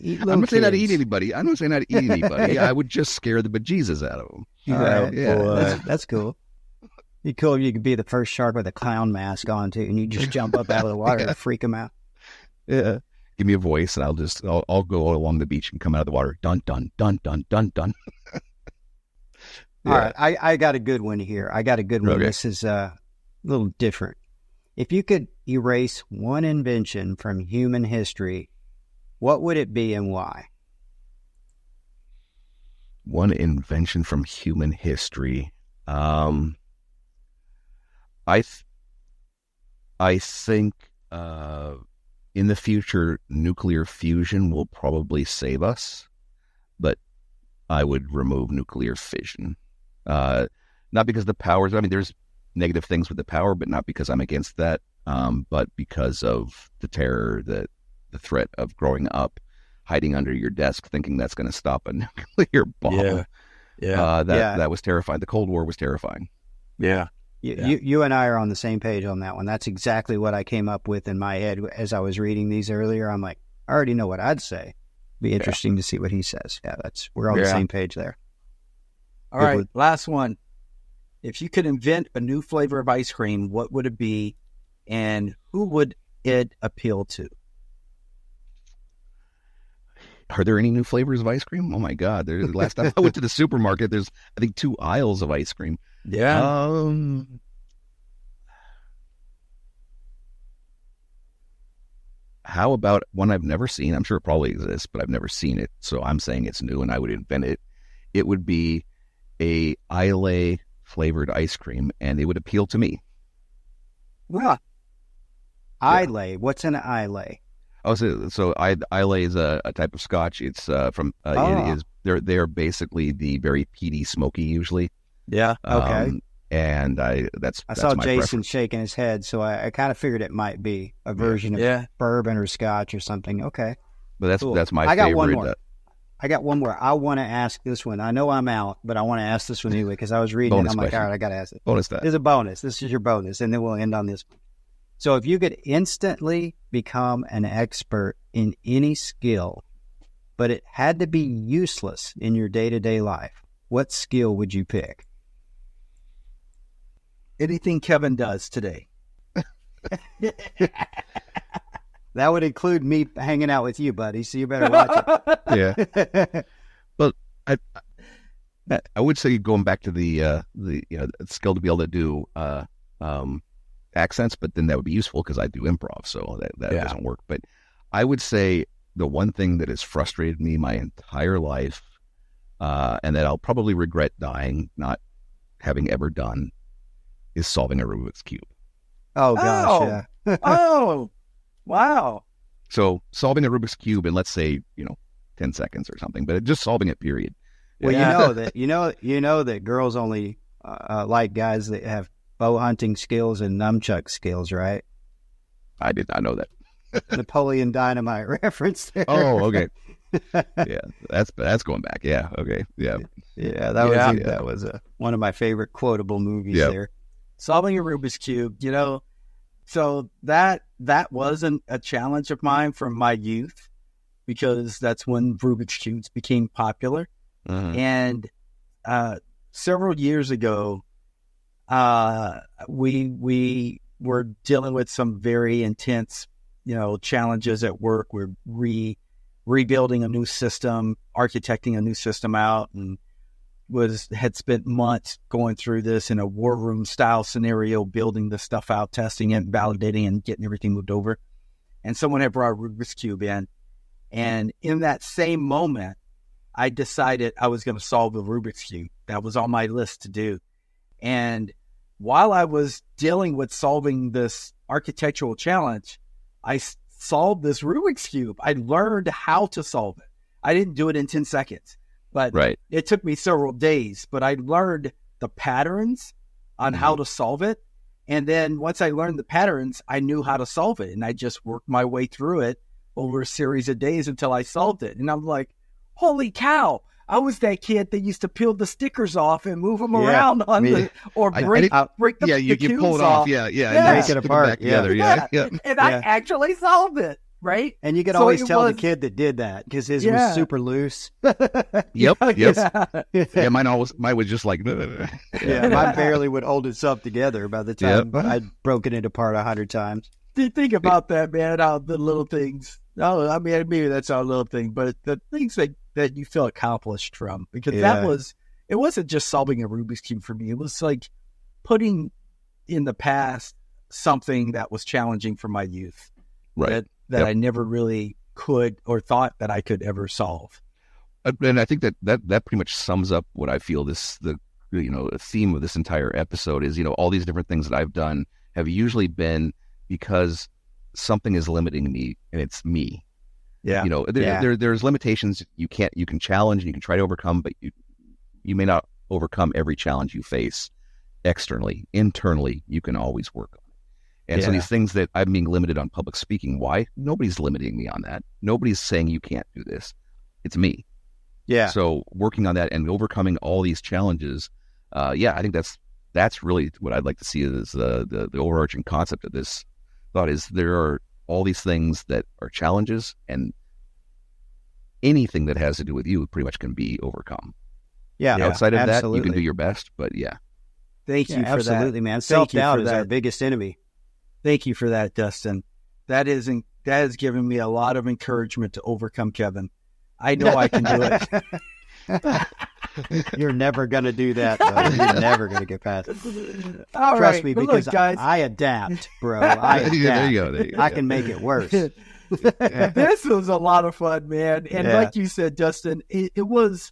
I'm not saying not to eat anybody. I'm not saying not to eat anybody. I would just scare the bejesus out of them. That's cool. Be cool if you could be the first shark with a clown mask on too, and you just jump up out of the water and freak them out. Yeah. Give me a voice, and I'll go along the beach and come out of the water. Dun dun dun dun dun dun. All right, I got a good one here. I got a good one. Okay. This is a little different. If you could erase one invention from human history, what would it be and why? One invention from human history. I think in the future, nuclear fusion will probably save us, but I would remove nuclear fission. Not because the powers, there's negative things with the power, but not because I'm against that, but because of the terror, the threat of growing up, hiding under your desk, thinking that's going to stop a nuclear bomb. Yeah. That was terrifying. The Cold War was terrifying. Yeah. You and I are on the same page on that one. That's exactly what I came up with in my head as I was reading these earlier. I'm like, I already know what I'd say. Be interesting to see what he says. Yeah, we're on the same page there. All right, last one. If you could invent a new flavor of ice cream, what would it be, and who would it appeal to? Are there any new flavors of ice cream? Oh my God! Last time I went to the supermarket, there's I think 2 aisles of ice cream. Yeah. How about one I've never seen? I'm sure it probably exists, but I've never seen it. So I'm saying it's new and I would invent it. It would be a Islay flavored ice cream and it would appeal to me. Well, Islay. What's an Islay? Oh, so Islay is a type of Scotch. It's it is they're basically the very peaty, smoky usually. Yeah. Okay. And I saw my Jason preference. shaking his head, so I kind of figured it might be a version of bourbon or Scotch or something. Okay. But that's cool. that's my I got favorite. One more. I got one more. I want to ask this one. I know I'm out, but I want to ask this one anyway because I was reading it. I'm like, all right, I got to ask it. Bonus that. This is a bonus. This is your bonus, and then we'll end on this one. So if you could instantly become an expert in any skill, but it had to be useless in your day-to-day life, what skill would you pick? Anything Kevin does today. That would include me hanging out with you, buddy, so you better watch it. Yeah. But I would say going back to the skill to be able to do accents, but then that would be useful because I do improv, so that doesn't work. But I would say the one thing that has frustrated me my entire life, and that I'll probably regret dying not having ever done, is solving a Rubik's Cube. Oh, gosh, yeah. Oh, wow. So solving a Rubik's Cube in, let's say, 10 seconds or something, but just solving it, period. Well, you know that girls only like guys that have bow hunting skills and nunchuck skills, right? I did not know that. Napoleon Dynamite reference there. Oh, okay. Yeah, that's going back. Yeah, okay. Yeah. Yeah, that was one of my favorite quotable movies there. Solving a Rubik's Cube, so that wasn't a challenge of mine from my youth because that's when Rubik's Cubes became popular. And several years ago, we were dealing with some very intense, challenges at work. We're rebuilding a new system, architecting a new system out, and had spent months going through this in a war room style scenario, building the stuff out, testing it, validating, and getting everything moved over. And someone had brought a Rubik's Cube in, and in that same moment, I decided I was going to solve the Rubik's Cube. That was on my list to do. And while I was dealing with solving this architectural challenge, I solved this Rubik's Cube. I learned how to solve it. I didn't do it in 10 seconds, but it took me several days. But I learned the patterns on how to solve it. And then once I learned the patterns, I knew how to solve it. And I just worked my way through it over a series of days until I solved it. And I'm like, holy cow. I was that kid that used to peel the stickers off and move them around on break the you cubes pull it off. Yeah. Break it apart. Back together. Yeah. And I actually solved it. Right. And you could always tell the kid that did that because his was super loose. Yep. Yeah. Mine was just like, mine barely would hold itself together by the time I'd broken it apart 100 times. Think about that, man. How the little things. Oh, I mean, maybe that's our little thing, but the things that you feel accomplished from, because it wasn't just solving a Rubik's Cube for me. It was like putting in the past something that was challenging for my youth. Right. That I never really could or thought that I could ever solve. And I think that pretty much sums up what I feel the theme of this entire episode is, all these different things that I've done have usually been because something is limiting me and it's me. Yeah. There's limitations you can challenge and you can try to overcome, but you may not overcome every challenge you face externally. Internally, you can always work on. And so these things that I'm being limited on public speaking, why? Nobody's limiting me on that. Nobody's saying you can't do this. It's me. Yeah. So working on that and overcoming all these challenges, I think that's that's really what I'd like to see is the overarching concept of this thought is there are all these things that are challenges, and anything that has to do with you pretty much can be overcome. Yeah. Outside of absolutely. that, you can do your best, but yeah. Thank you for absolutely, that. man. Thank you Self-doubt for is that. our biggest enemy. Thank you for that, Dustin. That has given me a lot of encouragement to overcome Kevin. I know I can do it. You're never going to do that, though. You're never going to get past it. All Trust right, me, but because look, guys, I adapt, bro. I adapt. There you go. I can make it worse. this was a lot of fun, man. And like you said, Dustin, it was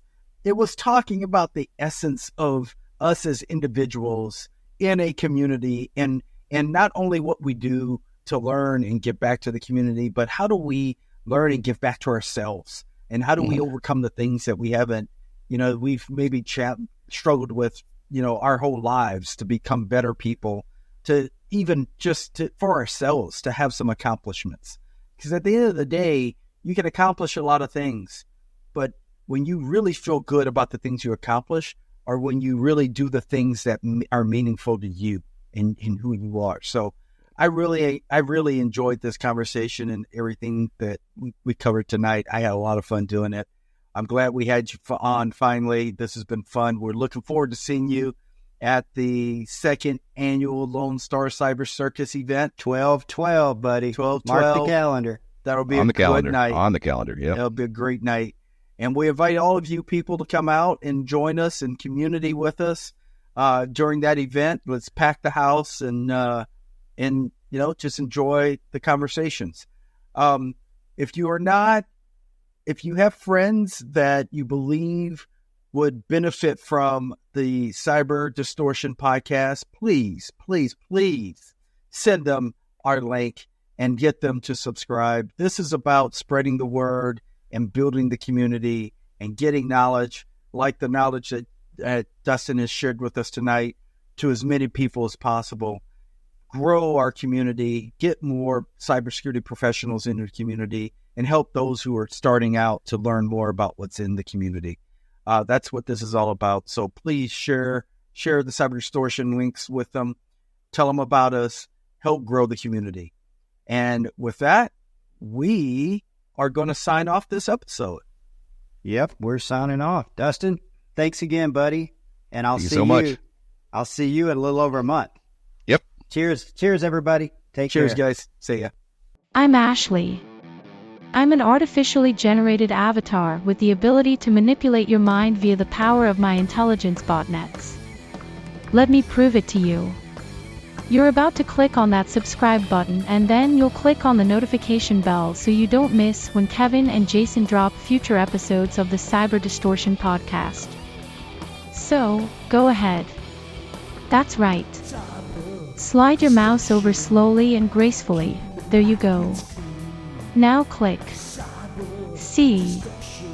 talking about the essence of us as individuals in a community, and not only what we do to learn and give back to the community, but how do we learn and give back to ourselves, and how do we overcome the things that we haven't, we've maybe struggled with, our whole lives to become better people, to even for ourselves to have some accomplishments. Because at the end of the day, you can accomplish a lot of things, but when you really feel good about the things you accomplish, or when you really do the things that are meaningful to you and who you are. So I really enjoyed this conversation and everything that we covered tonight. I had a lot of fun doing it. I'm glad we had you on finally. This has been fun. We're looking forward to seeing you at the second annual Lone Star Cyber Circus event. 12/12, buddy. 12/12. Mark the calendar. That'll be On a the calendar. good night. On the calendar, yeah. It'll be a great night. And we invite all of you people to come out and join us in community with us during that event. Let's pack the house and just enjoy the conversations. If you have friends that you believe would benefit from the Cyber Distortion podcast, please, please, please send them our link and get them to subscribe. This is about spreading the word and building the community and getting knowledge, like the knowledge that Dustin has shared with us tonight, to as many people as possible. Grow our community, get more cybersecurity professionals into the community, and help those who are starting out to learn more about what's in the community. That's what this is all about. So please share the Cyber Distortion links with them. Tell them about us. Help grow the community. And with that, we are going to sign off this episode. Yep, we're signing off. Dustin, thanks again, buddy. And I'll Thank you see so much. I'll see you in a little over a month. Yep. Cheers, everybody. Take care. Cheers, guys. See ya. I'm Ashley. I'm an artificially generated avatar with the ability to manipulate your mind via the power of my intelligence botnets. Let me prove it to you. You're about to click on that subscribe button, and then you'll click on the notification bell so you don't miss when Kevin and Jason drop future episodes of the Cyber Distortion Podcast. So, go ahead. That's right. Slide your mouse over slowly and gracefully. There you go. Now click. See,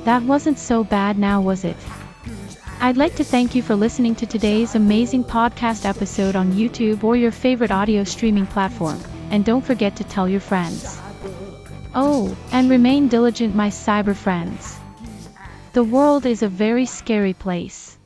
that wasn't so bad now, was it? I'd like to thank you for listening to today's amazing podcast episode on YouTube or your favorite audio streaming platform, and don't forget to tell your friends. Oh, and remain diligent, my cyber friends. The world is a very scary place.